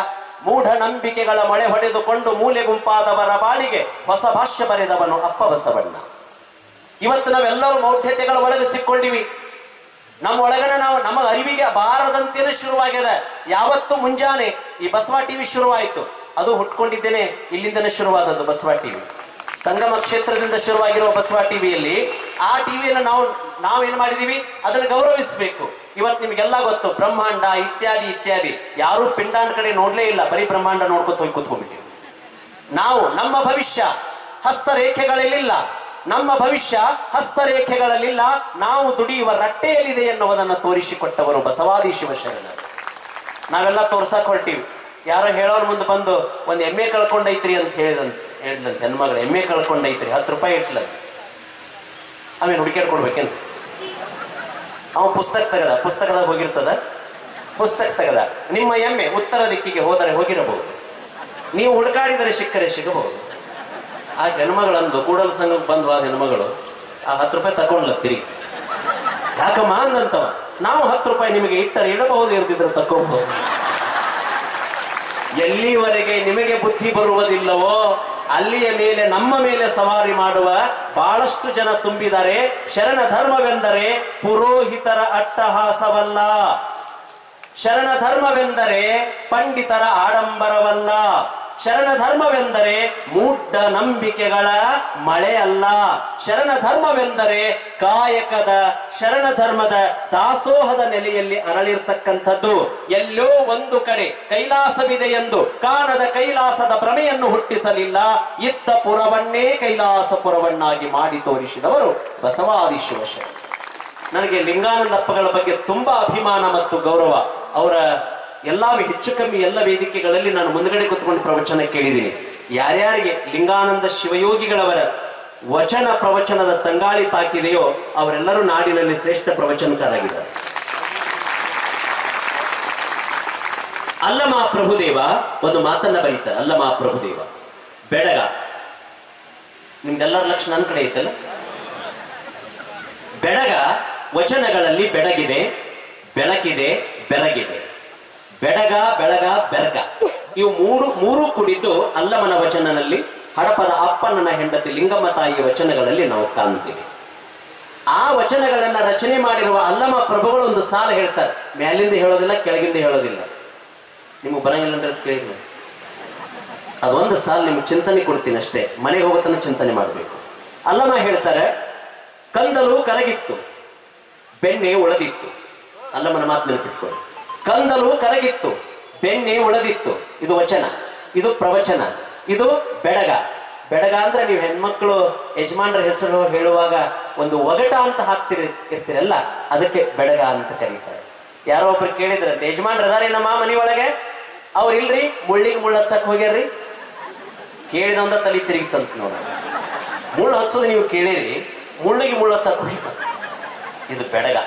ಮೂಢ ನಂಬಿಕೆಗಳ ಮೊಳೆ ಹೊಡೆದುಕೊಂಡು ಮೂಲೆ ಗುಂಪಾದವರ ಬಾಳಿಗೆ ಹೊಸ ಭಾಷ್ಯ ಬರೆದವನು ಅಪ್ಪ ಬಸವಣ್ಣ. ಇವತ್ತು ನಾವೆಲ್ಲರೂ ಮೌಢ್ಯತೆಗಳ ಒಳಗೆ ಸಿಕ್ಕೊಂಡಿವಿ. ನಮ್ಮ ಒಳಗನ ನಾವು ನಮ್ಮ ಅರಿವಿಗೆ ಬಾರದಂತೇನೆ ಶುರುವಾಗ್ಯದ. ಯಾವತ್ತು ಮುಂಜಾನೆ ಈ ಬಸವ ಟಿವಿ ಶುರುವಾಯಿತು, ಅದು ಹುಟ್ಕೊಂಡಿದ್ದೇನೆ ಇಲ್ಲಿಂದನೇ ಶುರುವಾದದ್ದು. ಬಸವ ಟಿವಿ ಸಂಗಮ ಕ್ಷೇತ್ರದಿಂದ ಶುರುವಾಗಿರುವ ಬಸವ ಟಿವಿಯಲ್ಲಿ, ಆ ಟಿವಿಯನ್ನು ನಾವೇನ್ ಮಾಡಿದೀವಿ, ಅದನ್ನು ಗೌರವಿಸಬೇಕು. ಇವತ್ತು ನಿಮಗೆಲ್ಲ ಗೊತ್ತು, ಬ್ರಹ್ಮಾಂಡ ಇತ್ಯಾದಿ ಇತ್ಯಾದಿ. ಯಾರು ಪಿಂಡಾಂಡ ಕಡೆ ನೋಡ್ಲೇ ಇಲ್ಲ, ಬರೀ ಬ್ರಹ್ಮಾಂಡ ನೋಡ್ಕೊತ ಹೋಗಿ ಕೂತ್ಕೊಂಡ್ಬಿಟ್ಟಿವಿ ನಾವು. ನಮ್ಮ ಭವಿಷ್ಯ ಹಸ್ತರೇಖೆಗಳಲ್ಲಿಲ್ಲ, ನಮ್ಮ ಭವಿಷ್ಯ ಹಸ್ತರೇಖೆಗಳಲ್ಲಿಲ್ಲ. ನಾವು ದುಡಿಯುವ ರಟ್ಟೆಯಲ್ಲಿದೆ ಎನ್ನುವುದನ್ನು ತೋರಿಸಿಕೊಟ್ಟವರು ಬಸವಾದಿ ಶಿವಶರಣರು. ನಾವೆಲ್ಲ ತೋರ್ಸಕ್ ಹೊರಟಿವಿ. ಯಾರೋ ಹೇಳೋರ್ ಮುಂದೆ ಬಂದು ಒಂದು ಎಮ್ಮೆ ಕಳ್ಕೊಂಡೈತ್ರಿ ಅಂತ ಹೇಳಿದಂತೆ ಹೆಣ್ಮಗಳು. ಎಮ್ಮೆ ಕಳ್ಕೊಂಡೈತ್ರಿ, 10 ರೂಪಾಯಿ ಇಟ್ಲ. ಅವೇನು ಹುಡುಕಾಡ್ಕೊಡ್ಬೇಕೇನು? ಅವ ಪುಸ್ತಕದಾಗ ಹೋಗಿರ್ತದ, ಪುಸ್ತಕ ತೆಗದ. ನಿಮ್ಮ ಎಮ್ಮೆ ಉತ್ತರ ದಿಕ್ಕಿಗೆ ಹೋದರೆ ಹೋಗಿರಬಹುದು, ನೀವು ಹುಡುಕಾಡಿದರೆ ಸಿಕ್ಕರೆ ಸಿಗಬಹುದು. ಆ ಹೆಣ್ಮಗಳಂದು ಕೂಡಲ ಸಂಘಕ್ಕೆ ಬಂದ್ವ ಹೆಣ್ಮಗಳು, ಆ 10 ರೂಪಾಯಿ ತಕೊಂಡ್ಲತ್ತೀರಿ. ಯಾಕಮ್ಮ ಅಂದಂತವ, ನಾವು 10 ರೂಪಾಯಿ ನಿಮಗೆ ಇಟ್ಟರೆ ಇಡಬಹುದು, ಇರ್ತಿದ್ರೆ ತಕ್ಕೊಬಹುದು. ಎಲ್ಲಿವರೆಗೆ ನಿಮಗೆ ಬುದ್ಧಿ ಬರುವುದಿಲ್ಲವೋ ಅಲ್ಲಿಯ ಮೇಲೆ ನಮ್ಮ ಮೇಲೆ ಸವಾರಿ ಮಾಡುವ ಬಹಳಷ್ಟು ಜನ ತುಂಬಿದ್ದಾರೆ. ಶರಣ ಧರ್ಮವೆಂದರೆ ಪುರೋಹಿತರ ಅಟ್ಟಹಾಸವಲ್ಲ, ಶರಣ ಧರ್ಮವೆಂದರೆ ಪಂಡಿತರ ಆಡಂಬರವಲ್ಲ, ಶರಣ ಧರ್ಮವೆಂದರೆ ಮೂಢ ನಂಬಿಕೆಗಳ ಮಳೆ ಅಲ್ಲ. ಶರಣ ಧರ್ಮವೆಂದರೆ ಕಾಯಕದ, ಶರಣ ಧರ್ಮದ ದಾಸೋಹದ ನೆಲೆಯಲ್ಲಿ ಅರಳಿರ್ತಕ್ಕಂಥದ್ದು. ಎಲ್ಲೋ ಒಂದು ಕಡೆ ಕೈಲಾಸವಿದೆ ಎಂದು ಕಾಣದ ಕೈಲಾಸದ ಭ್ರಮೆಯನ್ನು ಹುಟ್ಟಿಸಲಿಲ್ಲ, ಇತ್ತ ಪುರವನ್ನೇ ಕೈಲಾಸಪುರವನ್ನಾಗಿ ಮಾಡಿ ತೋರಿಸಿದವರು ಬಸವಾದಿ ಶಿವಶರಣ. ನನಗೆ ಲಿಂಗಾನಂದಪ್ಪಗಳ ಬಗ್ಗೆ ತುಂಬಾ ಅಭಿಮಾನ ಮತ್ತು ಗೌರವ. ಅವರ ಎಲ್ಲ ಹೆಚ್ಚು ಕಮ್ಮಿ ಎಲ್ಲ ವೇದಿಕೆಗಳಲ್ಲಿ ನಾನು ಮುಂದ್ಗಡೆ ಕೂತ್ಕೊಂಡು ಪ್ರವಚನ ಕೇಳಿದ್ದೀನಿ. ಯಾರ್ಯಾರಿಗೆ ಲಿಂಗಾನಂದ ಶಿವಯೋಗಿಗಳವರ ವಚನ ಪ್ರವಚನದ ತಂಗಾಳಿ ತಾಕಿದೆಯೋ ಅವರೆಲ್ಲರೂ ನಾಡಿನಲ್ಲಿ ಶ್ರೇಷ್ಠ ಪ್ರವಚನಕಾರರಾಗಿದ್ದಾರೆ. ಅಲ್ಲಮ ಪ್ರಭುದೇವ ಒಂದು ಮಾತನ್ನ ಬರೀತಾರೆ. ಅಲ್ಲಮ ಪ್ರಭುದೇವ ಬೆಳಗ, ನಿಮ್ದೆಲ್ಲರ ಲಕ್ಷ ನನ್ನ ಕಡೆ ಐತಲ್ಲ. ಬೆಳಗ ವಚನಗಳಲ್ಲಿ ಬೆಳಗಿದೆ, ಬೆಳಕಿದೆ, ಬೆರಗಿದೆ. ಬೆಡಗ, ಬೆಳಗ, ಬೆರಗ ಇವು ಮೂರು ಕುಡಿದು ಅಲ್ಲಮನ ವಚನನಲ್ಲಿ ಹಡಪದ ಅಪ್ಪನ ಹೆಂಡತಿ ಲಿಂಗಮ್ಮ ತಾಯಿಯ ವಚನಗಳಲ್ಲಿ ನಾವು ಕಾಣ್ತೀವಿ. ಆ ವಚನಗಳನ್ನ ರಚನೆ ಮಾಡಿರುವ ಅಲ್ಲಮ ಪ್ರಭುಗಳು ಒಂದು ಸಾಲ ಹೇಳ್ತಾರೆ. ಮೇಲಿಂದ ಹೇಳೋದಿಲ್ಲ, ಕೆಳಗಿಂದ ಹೇಳೋದಿಲ್ಲ. ನಿಮಗೆ ಬರಂಗಿಲ್ಲ ಅಂದ್ರೆ ಕೇಳಿದ್ರು, ಅದೊಂದು ಸಾಲ ನಿಮ್ಗೆ ಚಿಂತನೆ ಕೊಡ್ತೀನಿ ಅಷ್ಟೇ, ಮನೆಗೆ ಹೋಗೋತನ ಚಿಂತನೆ ಮಾಡಬೇಕು. ಅಲ್ಲಮ ಹೇಳ್ತಾರೆ, ಕಂದಲು ಕರಗಿತ್ತು, ಬೆಣ್ಣೆ ಉಳದಿತ್ತು. ಅಲ್ಲಮನ ಮಾತು ನೆನಪಿಟ್ಕೊಳ್ಳಿ. ಕಂದಲು ಕರಗಿತ್ತು, ಬೆಣ್ಣೆ ಉಳದಿತ್ತು. ಇದು ವಚನ, ಇದು ಪ್ರವಚನ, ಇದು ಬೆಡಗ. ಬೆಡಗ ಅಂದ್ರೆ ನೀವು ಹೆಣ್ಮಕ್ಳು ಯಜಮಾನ್ರ ಹೆಸರು ಹೇಳುವಾಗ ಒಂದು ಒಗಟ ಅಂತ ಇರ್ತೀರಲ್ಲ, ಅದಕ್ಕೆ ಬೆಡಗ ಅಂತ ಕರೀತಾರೆ. ಯಾರೋ ಒಬ್ರು ಕೇಳಿದ್ರ, ಯಜಮಾನ್ರ ಅದಾರೆ ನಮ್ಮ ಮನೆಯೊಳಗೆ? ಅವ್ರು ಇಲ್ರಿ, ಮುಳ್ಳಿಗೆ ಮುಳ್ಳು ಹಚ್ಚಕ್ ಹೋಗ್ಯಾರ್ರಿ. ಕೇಳಿದಂದ ತಲೆ ತಿರುಗಿತಂತ ನೋಡ. ಮುಳ್ಳು ಹಚ್ಚೋದು ನೀವು ಕೇಳಿರಿ, ಮುಳ್ಳಿಗೆ ಮುಳ್ಳು ಹಚ್ಚಕ್ ಹೋಗಿ. ಇದು ಬೆಡಗ.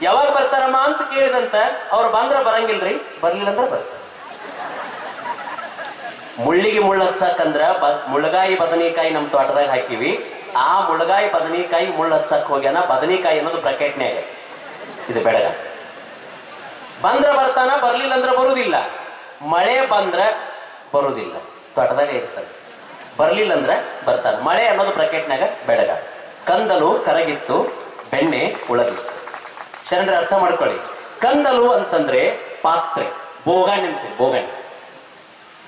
ಯಾವಾಗ ಬರ್ತಾರಮ್ಮ ಅಂತ ಕೇಳಿದಂತ ಅವ್ರು ಬಂದ್ರ ಬರಂಗಿಲ್ರಿ, ಬರ್ಲಿಲ್ಲ ಅಂದ್ರೆ ಬರ್ತಾರೆ. ಮುಳ್ಳಿಗೆ ಮುಳ್ಳು ಹಚ್ಚಕ್ಕಂದ್ರ ಮುಳ್ಳಗಾಯಿ ಬದನೆಕಾಯಿ ನಮ್ ತೋಟದಾಗ ಹಾಕಿವಿ. ಆ ಮುಳ್ಳಗಾಯಿ ಬದನೆಕಾಯಿ ಮುಳ್ಳು ಹಚ್ಚಕ್ ಹೋಗ್ಯಾನ, ಬದನೆಕಾಯಿ ಅನ್ನೋದು ಬ್ರಾಕೆಟ್ನ್ಯಾಗ. ಇದು ಬೆಡಗ. ಬಂದ್ರ ಬರ್ತಾನ, ಬರ್ಲಿಲ್ಲ ಅಂದ್ರೆ ಬರುವುದಿಲ್ಲ. ಮಳೆ ಬಂದ್ರ ಬರುವುದಿಲ್ಲ, ತೋಟದಾಗ ಇರ್ತಾರೆ. ಬರ್ಲಿಲ್ಲ ಅಂದ್ರೆ ಬರ್ತಾನೆ. ಮಳೆ ಅನ್ನೋದು ಬ್ರಾಕೆಟ್ನಾಗ ಬೆಡಗ. ಕಂದಲು ಕರಗಿತ್ತು, ಬೆಣ್ಣೆ ಉಳದಿತ್ತು. ಶರಣರ ಅರ್ಥ ಮಾಡ್ಕೊಳ್ಳಿ. ಕಂದಲು ಅಂತಂದ್ರೆ ಪಾತ್ರೆ, ಬೋಗಾಣಿ ಅಂತೀವಿ, ಬೋಗಾಣಿ.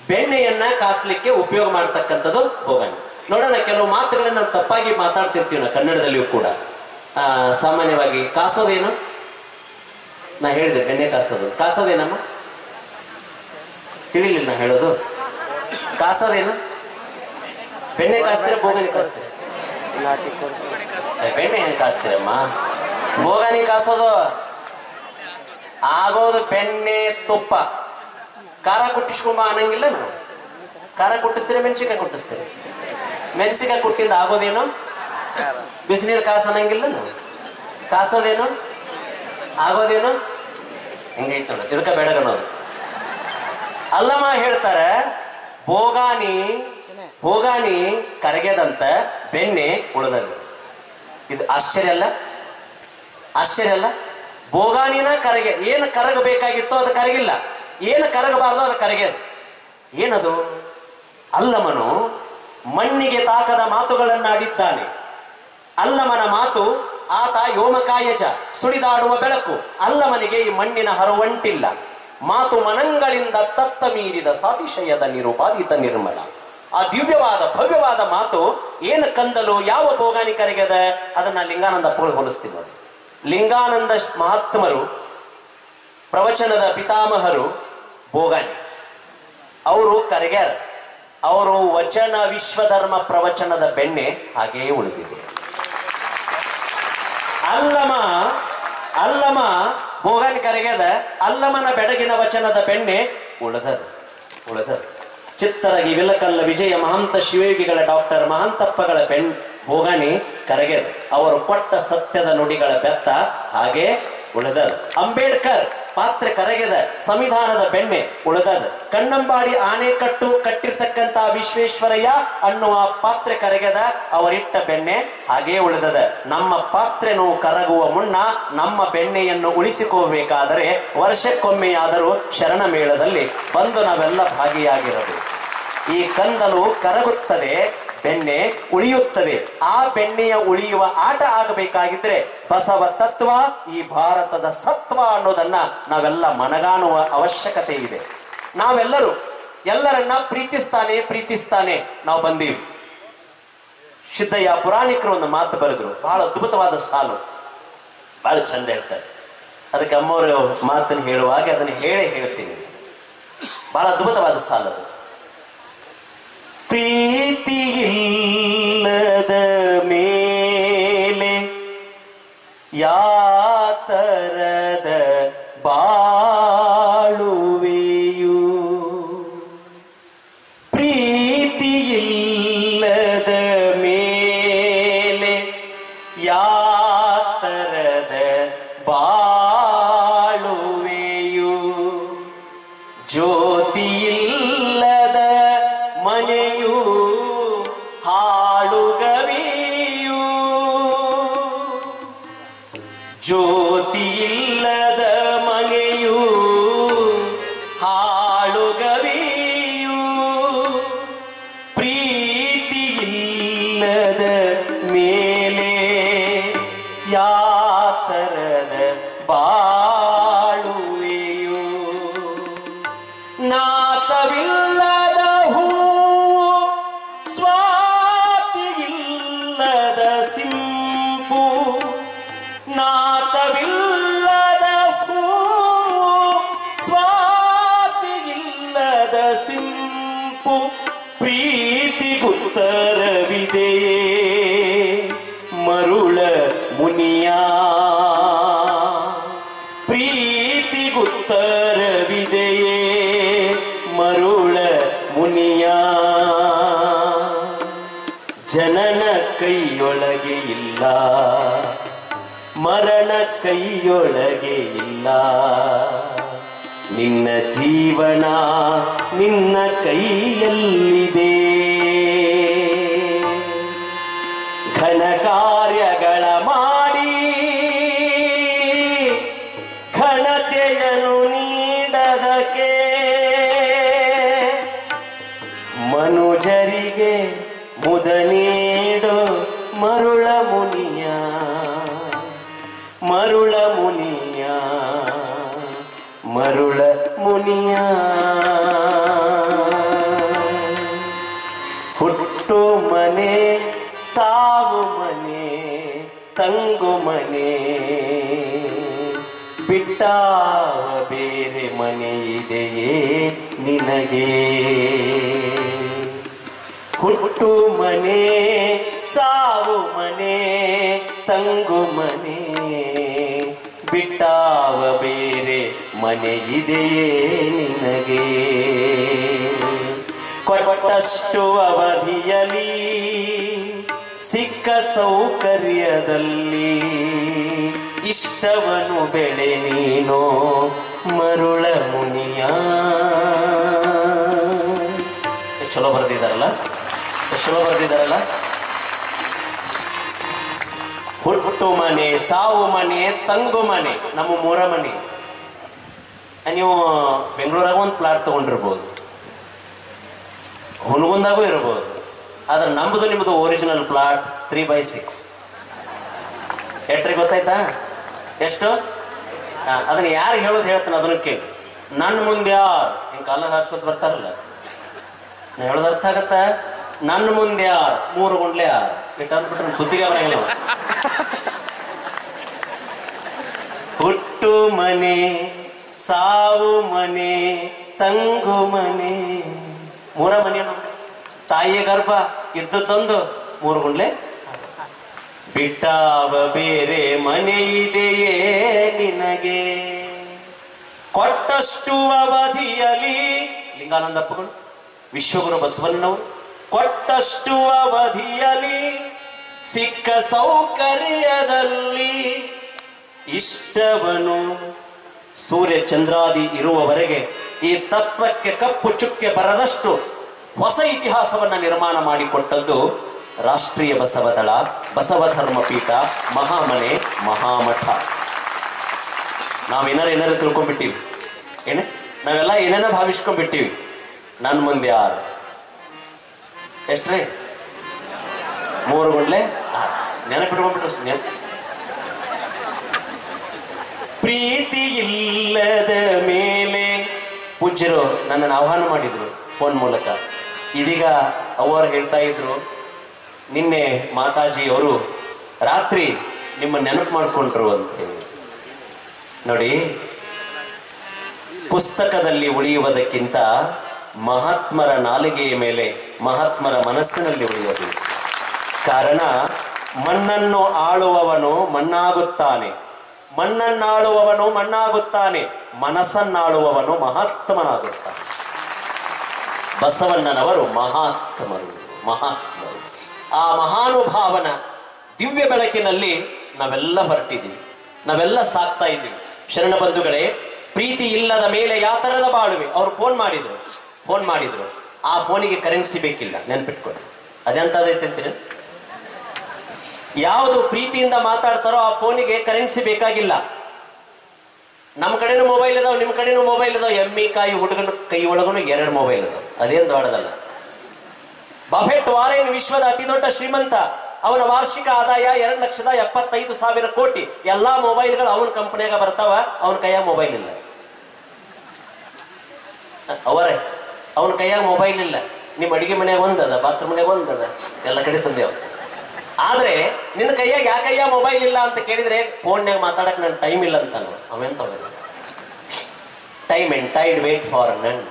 ಬೆಣ್ಣೆಯನ್ನ ಕಾಸ್ಲಿಕ್ಕೆ ಉಪಯೋಗ ಮಾಡ್ತಕ್ಕಂಥದ್ದು ಬೋಗಾಣಿ. ನೋಡೋಣ, ಕೆಲವು ಮಾತುಗಳನ್ನ ನಾವು ತಪ್ಪಾಗಿ ಮಾತಾಡ್ತಿರ್ತೀವಿ ನಾವು ಕನ್ನಡದಲ್ಲಿಯೂ ಕೂಡ. ಸಾಮಾನ್ಯವಾಗಿ ಕಾಸೋದೇನು? ನಾ ಹೇಳಿದೆ, ಬೆಣ್ಣೆ ಕಾಸೋದೇನಮ್ಮ? ತಿಳಿಲಿಲ್ಲ ನಾ ಹೇಳೋದು. ಕಾಸೋದೇನು? ಬೆಣ್ಣೆ ಕಾಸ್ತೀರ, ಬೋಗಾಣಿ ಕಾಸ್ತೀರ? ಬೆಣ್ಣೆ ಹೆಂಗೆ ಕಾಸ್ತೀರಮ್ಮ? ಬೋಗಾಣಿ ಕಾಸೋದು ಆಗೋದು ಬೆಣ್ಣೆ ತುಪ್ಪ. ಖಾರ ಕುಟ್ಟಿಸ್ಕೊಂಬ ಅನ್ನಂಗಿಲ್ಲ ನಾವು. ಖಾರ ಕುಟ್ಟಿಸ್ತೀರಿ, ಮೆಣಸಿಕಾಯಿ ಕುಟ್ಟಿಸ್ತೀರಿ. ಮೆಣಸಿಕಾಯಿ ಕುಟ್ಟಿಂದ ಆಗೋದೇನು? ಬಿಸಿನೀರು ಕಾಸು ಅನ್ನಂಗಿಲ್ಲ ನಾವು. ಕಾಸೋದೇನು? ಆಗೋದೇನು? ಹಿಂಗೈತೆ ನೋಡ. ಇದಕ್ಕೆ ಬೆಡಗನೋದು. ಅಲ್ಲಮ್ಮ ಹೇಳ್ತಾರೆ, ಬೋಗಾಣಿ ಕರಗೆದಂತ ಬೆಣ್ಣೆ ಉಳಿದಲ್ಲಿ. ಇದು ಆಶ್ಚರ್ಯ ಅಲ್ಲ? ಆಶ್ಚರ್ಯ ಅಲ್ಲ? ಬೋಗಾಣಿನ ಕರಗೆ. ಏನು ಕರಗಬೇಕಾಗಿತ್ತೋ ಅದು ಕರಗಿಲ್ಲ, ಏನು ಕರಗಬಾರ್ದು ಅದು ಕರಗ್ಯದು. ಏನದು? ಅಲ್ಲಮನು ಮಣ್ಣಿಗೆ ತಾಕದ ಮಾತುಗಳನ್ನ ಆಡಿದ್ದಾನೆ. ಅಲ್ಲಮನ ಮಾತು ಆತ ಯೋಮಕಾಯಜ, ಸುಳಿದಾಡುವ ಬೆಳಕು. ಅಲ್ಲಮನಿಗೆ ಈ ಮಣ್ಣಿನ ಹರವಂಟಿಲ್ಲ. ಮಾತು ಮನಂಗಳಿಂದ ತತ್ತ ಮೀರಿದ ಸಾತಿಶಯದ ನಿರುಪಾದಿತ ನಿರ್ಮಲ. ಆ ದಿವ್ಯವಾದ ಭವ್ಯವಾದ ಮಾತು ಏನು ಕಂದಲು ಯಾವ ಭೋಗಾನಿ ಕರೆಗದ ಅದನ್ನ ಲಿಂಗಾನಂದ ಅಪ್ಪಗಳು ಹೋಲಿಸ್ತೀನಿ ನೋಡಿ. ಲಿಂಗಾನಂದ ಮಹಾತ್ಮರು ಪ್ರವಚನದ ಪಿತಾಮಹರು ಭೋಗಾನಿ, ಅವರು ಕರೆಗ್ಯಾರ. ಅವರು ವಚನ ವಿಶ್ವಧರ್ಮ ಪ್ರವಚನದ ಬೆಣ್ಣೆ ಹಾಗೆಯೇ ಉಳಿದಿದೆ. ಅಲ್ಲಮ ಭೋಗಾನಿ ಕರೆಗ್ಯದ, ಅಲ್ಲಮನ ಬೆಡಗಿನ ವಚನದ ಬೆಣ್ಣೆ ಉಳಿದದು. ಚಿತ್ತರಗಿ ವಿಲಕಲ್ಲ ವಿಜಯ ಮಹಂತ ಶಿವಯೋಗಿಗಳ ಡಾಕ್ಟರ್ ಮಹಂತಪ್ಪಗಳ ಭೋಗಾನಿ ಕರೆಗೆದ. ಅವರು ಕೊಟ್ಟ ಸತ್ಯದ ನುಡಿಗಳ ಬೆತ್ತ ಹಾಗೆ ಉಳಿದದು. ಅಂಬೇಡ್ಕರ್ ಪಾತ್ರೆ ಕರಗೆದ, ಸಂವಿಧಾನದ ಬೆಣ್ಣೆ ಉಳಿದದ. ಕಣ್ಣಂಬಾಡಿ ಆಣೆಕಟ್ಟು ಕಟ್ಟಿರ್ತಕ್ಕಂತ ವಿಶ್ವೇಶ್ವರಯ್ಯ ಅನ್ನುವ ಪಾತ್ರೆ ಕರಗೆದ, ಅವರಿಟ್ಟ ಬೆಣ್ಣೆ ಹಾಗೇ ಉಳಿದದ. ನಮ್ಮ ಪಾತ್ರೆನೂ ಕರಗುವ ಮುನ್ನ ನಮ್ಮ ಬೆಣ್ಣೆಯನ್ನು ಉಳಿಸಿಕೋಬೇಕಾದರೆ ವರ್ಷಕ್ಕೊಮ್ಮೆಯಾದರೂ ಶರಣ ಮೇಳದಲ್ಲಿ ಬಂದು ನಾವೆಲ್ಲ ಭಾಗಿಯಾಗಿರಬೇಕು. ಈ ಕಂದಲು ಕರಗುತ್ತದೆ, ಬೆಣ್ಣೆ ಉಳಿಯುತ್ತದೆ. ಆ ಬೆಣ್ಣೆಯ ಉಳಿಯುವ ಆಟ ಆಗಬೇಕಾಗಿದ್ರೆ ಬಸವ ತತ್ವ, ಈ ಭಾರತದ ಸತ್ವ ಅನ್ನೋದನ್ನ ನಾವೆಲ್ಲ ಮನಗಾಣುವ ಅವಶ್ಯಕತೆ ಇದೆ. ನಾವೆಲ್ಲರೂ ಎಲ್ಲರನ್ನ ಪ್ರೀತಿಸ್ತಾನೆ ನಾವು ಬಂದೀವಿ. ಸಿದ್ದಯ್ಯ ಪುರಾಣಿಕರು ಒಂದು ಮಾತು ಬರೆದ್ರು, ಬಹಳ ಅದ್ಭುತವಾದ ಸಾಲು, ಬಹಳ ಚಂದ ಹೇಳ್ತಾರೆ. ಅದಕ್ಕೆ ಅಮ್ಮವರು ಮಾತನ್ನು ಹೇಳುವಾಗ ಅದನ್ನು ಹೇಳ್ತೀನಿ. ಬಹಳ ಅದ್ಭುತವಾದ ಸಾಲು ಅದು. ಪ್ರೀತಿಯಿಲ್ಲದ ಮೇಲೆ ಯಾತರದ ಬಾಳುವೆಯು, ಪ್ರೀತಿಯಿಲ್ಲದ ಮೇಲೆ ಯಾತರದ ಬಾಳುವೆಯು, ಜ್ಯೋತಿಯಿಲ್ಲದ ಮನೆಯು ಹಾಳುಗವಿಯು, ಜ್ಯೋತಿಯಿಲ್ಲದ ಮನೆಯು ಹಾಳುಗವಿಯು, ಪ್ರೀತಿಯಿಲ್ಲದ ಮೇಲೆ ಯಾತರದ ಬಾಳುವೆಯು, ನಾತವಿಲ್ಲದ ಹೂ ಸ್ವಾತಿಯಿಲ್ಲದ ಸಿಂಪು, ನಾತವಿಲ್ಲದ ಹೂ ಸ್ವಾತಿಯಿಲ್ಲದ ಸಿಂಪು, ಪ್ರೀತಿಗುತ್ತರವಿದೆಯೇ ಮರುಳ ಮುನಿಯ, ಪ್ರೀತಿಗುತ್ತರವಿದೆಯೇ ಮರುಳ ಮುನಿಯ, ಜನನ ಕೈಯೊಳಗೆ ಇಲ್ಲ ಮರಣ ಕೈಯೊಳಗೆ ಇಲ್ಲ, ನಿನ್ನ ಜೀವನ ನಿನ್ನ ಕೈಯಲ್ಲಿದೆ, ಘನ ಕಾರ್ಯಗಳ ಮಾಡಿ ಘನತೆಯನ್ನು ನೀಡದಕ್ಕೆ, ಮನುಜರಿಗೆ ಮುದ ನೀಡು ಮರುಳ ಮುನಿಯ, ಮರುಳ ಮುನಿಯ, ಮರುಳ ಮುನಿಯ. ಹುಟ್ಟು ಮನೆ ಸಾವು ಮನೆ ತಂಗು ಮನೆ ಬಿಟ್ಟಾವ ಬೇರೆ ಮನೆ ಇದೆಯೇ ನಿನಗೆ, ಹುಟ್ಟು ಮನೆ ಸಾವು ಮನೆ ತಂಗು ಮನೆ ಬಿಟ್ಟಾವ ಬೇರೆ ಮನೆ ಇದೆಯೇ ನಿನಗೆ, ಕೊಟ್ಟಷ್ಟು ಅವಧಿಯಲ್ಲಿ ಸಿಕ್ಕ ಸೌಕರ್ಯದಲ್ಲಿ ಇಷ್ಟವನು ಬೆಳೆ ನೀನೋ ಮರುಳ ಮುನಿಯ. ಚಲೋ ಬರೆದಿದ್ದಾರಲ್ಲ, ಚಲೋ ಬರೆದಿದ್ದಾರಲ್ಲ. ಹುಟ್ಟು ಮನೆ ಸಾವು ಮನೆ ತಂಗು ಮನೆ ನಮ್ಮ ಮೂರ ಮನೆ. ನೀವು ಬೆಂಗಳೂರಾಗ ಒಂದು ಪ್ಲಾಟ್ ತಗೊಂಡಿರ್ಬೋದು, ಹುನಗುಂದಾಗೂ ಇರ್ಬೋದು, ಆದ್ರೆ ನಮ್ಮದು ನಿಮ್ಮದು ಒರಿಜಿನಲ್ ಪ್ಲಾಟ್ 3/6. ಎಟ್ರಿ ಗೊತ್ತಾಯ್ತಾ? ಎಷ್ಟು? ಅದನ್ನ ಯಾರು ಹೇಳೋದು ಹೇಳ್ತಾನೆ ಅದನ್ನ ಕೇಳಿ. ನನ್ನ ಮುಂದೆ ಯಾರು ಹಿಂಗೆ ಕಾಲ ಹಾರಿಸ್ಕೊತ ಬರ್ತಾರಲ್ಲ, ನಾ ಹೇಳೋದು ಅರ್ಥ ಆಗತ್ತ? ನನ್ನ ಮುಂದೆ ಯಾರು 3 ಗುಂಡ್ಲೆ ಯಾರು ಇಟ್ಟು ಅಂದ್ಬಿಟ್ರೆ ಸುದ್ದಿಗೆ ಬರಂಗಿಲ್ಲ. ಹುಟ್ಟು ಮನೆ, ಸಾವು ಮನೆ, ತಂಗು ಮನೆ, 3 ಮನೆ. ತಾಯಿಯ ಗರ್ಭ ಇದ್ದದ್ದೊಂದು, 3 ಗುಂಡ್ಲೆ. ಬಿಟ್ಟಾವ ಬೇರೆ ಮನೆ ಇದೆಯೇ ನಿನಗೆ, ಕೊಟ್ಟಷ್ಟು ಅವಧಿಯಲಿ. ಲಿಂಗಾನಂದಪ್ಪಗಳು, ವಿಶ್ವಗುರು ಬಸವಣ್ಣವರು, ಕೊಟ್ಟಷ್ಟು ಅವಧಿಯಲಿ ಸಿಕ್ಕ ಸೌಕರ್ಯದಲ್ಲಿ ಇಷ್ಟವನು ಸೂರ್ಯ ಚಂದ್ರಾದಿ ಇರುವವರೆಗೆ ಈ ತತ್ವಕ್ಕೆ ಕಪ್ಪು ಚುಕ್ಕೆ ಬರದಷ್ಟು ಹೊಸ ಇತಿಹಾಸವನ್ನ ನಿರ್ಮಾಣ ಮಾಡಿಕೊಟ್ಟದ್ದು ರಾಷ್ಟ್ರೀಯ ಬಸವದಳ, ಬಸವ ಧರ್ಮಪೀಠ, ಮಹಾಮನೆ, ಮಹಾಮಠ. ನಾವೇನಾರು ತಿಳ್ಕೊಂಡ್ಬಿಟ್ಟಿವಿ. ನಾವೆಲ್ಲ ಏನೇನ ಭಾವಿಸ್ಕೊಂಡ್ಬಿಟ್ಟಿವಿ. ನನ್ನ ಮುಂದೆ ಯಾರು? ಎಷ್ಟ್ರಿ? 3 ಗುಂಡ್ಲೆ 6. ನೆನಪಿಟ್ಕೊಂಡ್ಬಿಟ್ರು. ಪ್ರೀತಿ ಇಲ್ಲದ ಮೇಲೆ ಪೂಜ್ಯರು ನನ್ನನ್ನು ಆಹ್ವಾನ ಮಾಡಿದ್ರು ಫೋನ್ ಮೂಲಕ. ಇದೀಗ ಅವರು ಹೇಳ್ತಾ ಇದ್ರು, ನಿನ್ನೆ ಮಾತಾಜಿ ಅವರು ರಾತ್ರಿ ನಿಮ್ಮ ನೆನಪು ಮಾಡಿಕೊಂಡ್ರು ಅಂತ ಹೇಳಿ. ನೋಡಿ, ಪುಸ್ತಕದಲ್ಲಿ ಉಳಿಯುವುದಕ್ಕಿಂತ ಮಹಾತ್ಮರ ನಾಲಿಗೆಯ ಮೇಲೆ, ಮಹಾತ್ಮರ ಮನಸ್ಸಿನಲ್ಲಿ ಉಳಿಯುವುದು. ಕಾರಣ, ಮಣ್ಣನ್ನು ಆಳುವವನು ಮಣ್ಣಾಗುತ್ತಾನೆ, ಮಣ್ಣನ್ನಾಳುವವನು ಮಣ್ಣಾಗುತ್ತಾನೆ, ಮನಸ್ಸನ್ನಾಳುವವನು ಮಹಾತ್ಮನಾಗುತ್ತಾನೆ. ಬಸವಣ್ಣನವರು ಮಹಾತ್ಮರು. ಆ ಮಹಾನುಭಾವನ ದಿವ್ಯ ಬೆಳಕಿನಲ್ಲಿ ನಾವೆಲ್ಲ ಹೊರಟಿದ್ದೀವಿ, ನಾವೆಲ್ಲ ಸಾಕ್ತಾ ಇದ್ದೀವಿ. ಶರಣ ಬಂಧುಗಳೇ, ಪ್ರೀತಿ ಇಲ್ಲದ ಮೇಲೆ ಯಾತರದ ಬಾಳುವೆ. ಅವ್ರು ಫೋನ್ ಮಾಡಿದ್ರು. ಆ ಫೋನಿಗೆ ಕರೆನ್ಸಿ ಬೇಕಿಲ್ಲ, ನೆನ್ಪಿಟ್ಕೊಳ್ಳಿ. ಅದೆಂತದೈತೆ ಅಂತೀರಿ? ಯಾವುದು ಪ್ರೀತಿಯಿಂದ ಮಾತಾಡ್ತಾರೋ ಆ ಫೋನಿಗೆ ಕರೆನ್ಸಿ ಬೇಕಾಗಿಲ್ಲ. ನಮ್ಮ ಕಡೆನೂ ಮೊಬೈಲ್ ಇದಾವ, ನಿಮ್ಮ ಕಡೆನೂ ಮೊಬೈಲ್ ಇದಾವ. ಎಮ್ಮಿ ಕಾಯಿ ಹುಡುಗನ ಕೈ ಒಳಗನು 2 ಮೊಬೈಲ್ ಇದಾವ. ಅದೇನು ದೊಡ್ಡದಲ್ಲ. ಬಫೆಟ್ ವಾರೆನ್ ವಿಶ್ವದ ಅತಿ ದೊಡ್ಡ ಶ್ರೀಮಂತ. ಅವನ ವಾರ್ಷಿಕ ಆದಾಯ 2,75,000 ಕೋಟಿ. ಎಲ್ಲಾ ಮೊಬೈಲ್ಗಳು ಅವನ ಕಂಪನಿಯಾಗ ಬರ್ತಾವ, ಅವನ ಕೈಯಾಗ ಮೊಬೈಲ್ ಇಲ್ಲ. ಅವನ ಕೈಯಾಗ ಮೊಬೈಲ್ ಇಲ್ಲ. ನಿಮ್ಮ ಅಡಿಗೆ ಮನೆಯಾಗ ಒಂದದ, ಬಾತ್ರೂಮ್ ಮನೆಯಾಗ ಒಂದದ, ಎಲ್ಲ ಕಡೆ ತಂದೇವ. ಆದ್ರೆ ನಿನ್ನ ಕೈಯಾಗ ಯಾಕಯ್ಯ ಮೊಬೈಲ್ ಇಲ್ಲ ಅಂತ ಕೇಳಿದ್ರೆ, ಫೋನ್ಯಾಗ ಮಾತಾಡಕ್ ನನ್ ಟೈಮ್ ಇಲ್ಲ ಅಂತ. ಅವೆಂತ time and tide wait for none.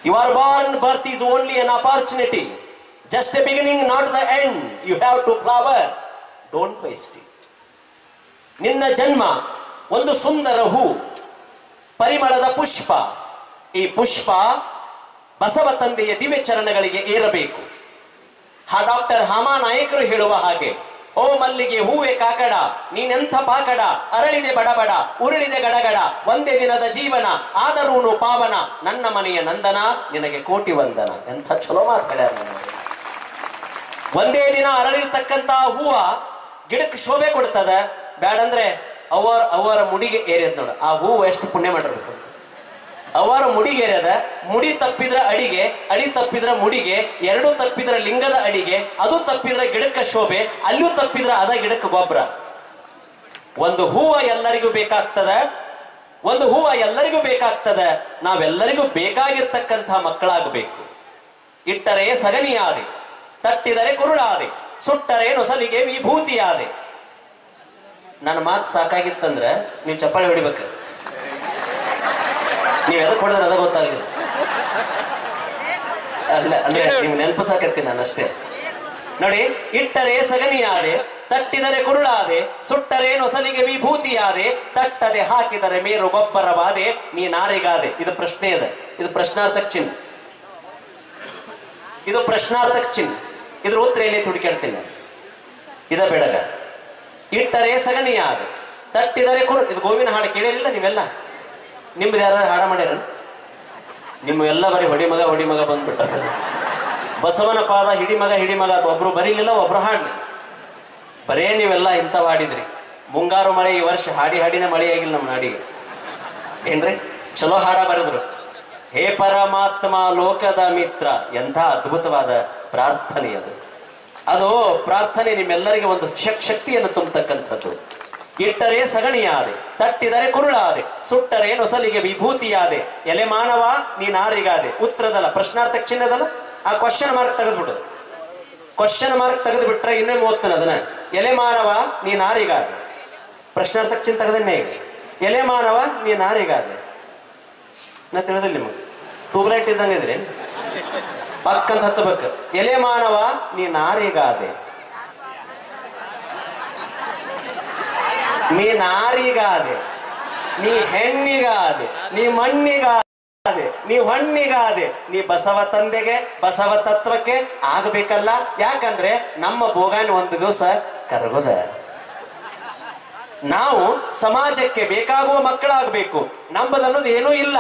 You are born, birth is only an opportunity. Just a beginning, not the end. You have to flower. Don't waste it. ನಿನ್ನ ಜನ್ಮ ಒಂದು ಸುಂದರ ಹೂ, ಪರಿಮಳದ ಪುಷ್ಪ. ಈ ಪುಷ್ಪ ಬಸವ ತಂದೆಯ ದಿವ್ಯ ಚರಣಗಳಿಗೆ ಏರಬೇಕು. ಡಾಕ್ಟರ್ ಹಾಮಾ ನಾಯಕರು ಹೇಳುವ ಹಾಗೆ, ಓ ಮಲ್ಲಿಗೆ ಹೂವೆ ಕಾಕಡ, ನೀನೆಂಥ ಪಾಕಡ, ಅರಳಿದೆ ಬಡಬಡ, ಉರುಳಿದೆ ಗಡಗಡ, ಒಂದೇ ದಿನದ ಜೀವನ ಆದರೂನು ಪಾವನ, ನನ್ನ ಮನೆಯ ನಂದನ, ನಿನಗೆ ಕೋಟಿ ವಂದನ. ಎಂಥ ಚಲೋ ಮಾತಾಡ್ಯಾರ. ಒಂದೇ ದಿನ ಅರಳಿರ್ತಕ್ಕಂತಹ ಹೂವ ಗಿಡಕ್ಕೆ ಶೋಭೆ ಕೊಡ್ತದ. ಬ್ಯಾಡಂದ್ರೆ ಅವರ ಮುಡಿಗೆ ಏರಿಯದ ನೋಡ, ಆ ಹೂವು ಎಷ್ಟು ಪುಣ್ಯ ಮಾಡಿರ್ಬೇಕಂತ. ಅವರ ಮುಡಿಗೇರದ, ಮುಡಿ ತಪ್ಪಿದ್ರ ಅಡಿಗೆ, ಅಡಿ ತಪ್ಪಿದ್ರ ಮುಡಿಗೆ, 2 ತಪ್ಪಿದ್ರ ಲಿಂಗದ ಅಡಿಗೆ, ಅದು ತಪ್ಪಿದ್ರ ಗಿಡಕ್ಕ ಶೋಭೆ, ಅಲ್ಲೂ ತಪ್ಪಿದ್ರ ಅದ ಗಿಡಕ್ಕೆ ಗೊಬ್ಬರ. ಒಂದು ಹೂವ ಎಲ್ಲರಿಗೂ ಬೇಕಾಗ್ತದ. ನಾವೆಲ್ಲರಿಗೂ ಬೇಕಾಗಿರ್ತಕ್ಕಂಥ ಮಕ್ಕಳಾಗಬೇಕು. ಇಟ್ಟರೆ ಸಗಣಿಯಾದೆ, ತಟ್ಟಿದರೆ ಕುರುಳಾದೆ, ಸುಟ್ಟರೆ ನೊಸಲಿಗೆ ವಿಭೂತಿಯಾದೆ. ನನ್ನ ಮಾತು ಸಾಕಾಗಿತ್ತಂದ್ರೆ ನೀವು ಚಪ್ಪಾಳೆ ಹೊಡಿಬೇಕು. ನೀವ್ ಎದಕ್ ಹೊಡೆದ್ರೆ ಅದ ಗೊತ್ತಾಗಲಿಲ್ಲ. ಅಂದ್ರೆ ನಿಮ್ ನೆನಪು ಸಾಕತ್ತೀನಿ ನಾನು ಅಷ್ಟೇ. ನೋಡಿ, ಇಟ್ಟರೆ ಸಗಣಿಯಾದೆ, ತಟ್ಟಿದರೆ ಕುರುಳಾದೆ, ಸುಟ್ಟರೆ ನೊಸಲಿಗೆ ವಿಭೂತಿಯಾದೆ, ತಟ್ಟದೆ ಹಾಕಿದರೆ ಮೇರು ಗೊಬ್ಬರವಾದೆ, ನೀ ನಾರಿಗಾದೆ. ಇದು ಪ್ರಶ್ನೆ ಇದೆ, ಇದು ಪ್ರಶ್ನಾರ್ಥಕ ಚಿಹ್ನೆ. ಇದ್ರ ಉತ್ತರ ಎಲ್ಲಿ ಹುಡುಕಾಡ್ತೀನಿ. ಇದ ಬೆಡಗ. ಇಟ್ಟರೆ ಸಗಣಿಯಾದೆ, ತಟ್ಟಿದರೆ ಇದು ಗೋವಿನ ಹಾಡು ಕೇಳಿರಲಿಲ್ಲ ನೀವೆಲ್ಲ? ನಿಮ್ದು ಯಾರಾದ್ರೂ ಹಾಡ ಮಾಡ್ಯಾರ? ನಿಮ್ಮ ಎಲ್ಲ ಬರೀ ಹೊಡಿ ಮಗ ಬಂದ್ಬಿಟ್ಟ. ಬಸವನ ಪಾದ ಹಿಡಿಮಗ ಅಂತ ಒಬ್ರು ಬರೀಲಿಲ್ಲ, ಒಬ್ರು ಹಾಡ್ಲಿಲ್ಲ. ಬರೇ ನೀವೆಲ್ಲ ಇಂಥವ್ ಹಾಡಿದ್ರಿ. ಮುಂಗಾರು ಮಳೆ ಈ ವರ್ಷ ಹಾಡಿನೇ ಮಳೆ ಆಗಿಲ್ಲ ನಮ್ಮ ನಾಡಿಗೆ. ಏನ್ರಿ ಚಲೋ ಹಾಡ ಬರೆದ್ರು. ಹೇ ಪರಮಾತ್ಮ ಲೋಕದ ಮಿತ್ರ, ಎಂಥ ಅದ್ಭುತವಾದ ಪ್ರಾರ್ಥನೆ ಅದು. ಅದು ಪ್ರಾರ್ಥನೆ ನಿಮ್ಮೆಲ್ಲರಿಗೆ ಒಂದು ಶಕ್ತಿಯನ್ನು ತುಂಬತಕ್ಕಂಥದ್ದು. ಇಟ್ಟರೆ ಸಗಣಿಯಾದೆ, ತಟ್ಟಿದರೆ ಕುರುಳಾದೆ, ಸುಟ್ಟರೆ ನೊಸಲಿಗೆ ವಿಭೂತಿಯಾದೆ, ಎಲೆ ಮಾನವ ನೀನಾರಿಗಾದೆ. ಉತ್ತರದಲ್ಲ, ಪ್ರಶ್ನಾರ್ಥಕ ಚಿಹ್ನದಲ್ಲ, ಆ ಕ್ವಶನ್ ಮಾರ್ಕ್ ತೆಗೆದ್ಬಿಡುದು. ಕ್ವಶನ್ ಮಾರ್ಕ್ ತೆಗೆದು ಬಿಟ್ರೆ ಇನ್ನೊಮ್ಮೆ ಓದ್ತಾನೆ ಅದನ್ನ. ಎಲೆ ಮಾನವ ನೀನಾರಿಗಾದೆ, ಪ್ರಶ್ನಾರ್ಥಕ ಚಿಹ್ನೆ ತೆಗೆದನ್ನೇ ಈಗ. ಎಲೆ ಮಾನವ ನೀನಾರಿಗಾದೆ. ನಾ ತಿಳಿದಿಲ್ಲ ನಿಮಗೆ, ಟ್ಯೂಬ್ಲೈಟ್ ಇದ್ದಂಗೆ ಇದ್ರಿ ಪಕ್ಕಂತ ಹತ್ತಬೇಕು. ಎಲೆ ಮಾನವ ನೀನಾರಿಗಾದೆ, ನೀ ನಾರಿಗಾದೆ, ನೀ ಹೆಣ್ಣಿಗಾದೆ, ನೀ ಮಣ್ಣಿಗಾದೆ, ನೀ ಹೊಣ್ಣಿಗಾದೆ, ನೀ ಬಸವ ತಂದೆಗೆ ಬಸವ ತತ್ವಕ್ಕೆ ಆಗಬೇಕಲ್ಲ. ಯಾಕಂದ್ರೆ ನಮ್ಮ ಭೋಗಾನ ಒಂದು ದಿವಸ ಕರಗೋದ. ನಾವು ಸಮಾಜಕ್ಕೆ ಬೇಕಾಗುವ ಮಕ್ಕಳಾಗಬೇಕು. ನಂಬದನ್ನೋದು ಏನೂ ಇಲ್ಲ,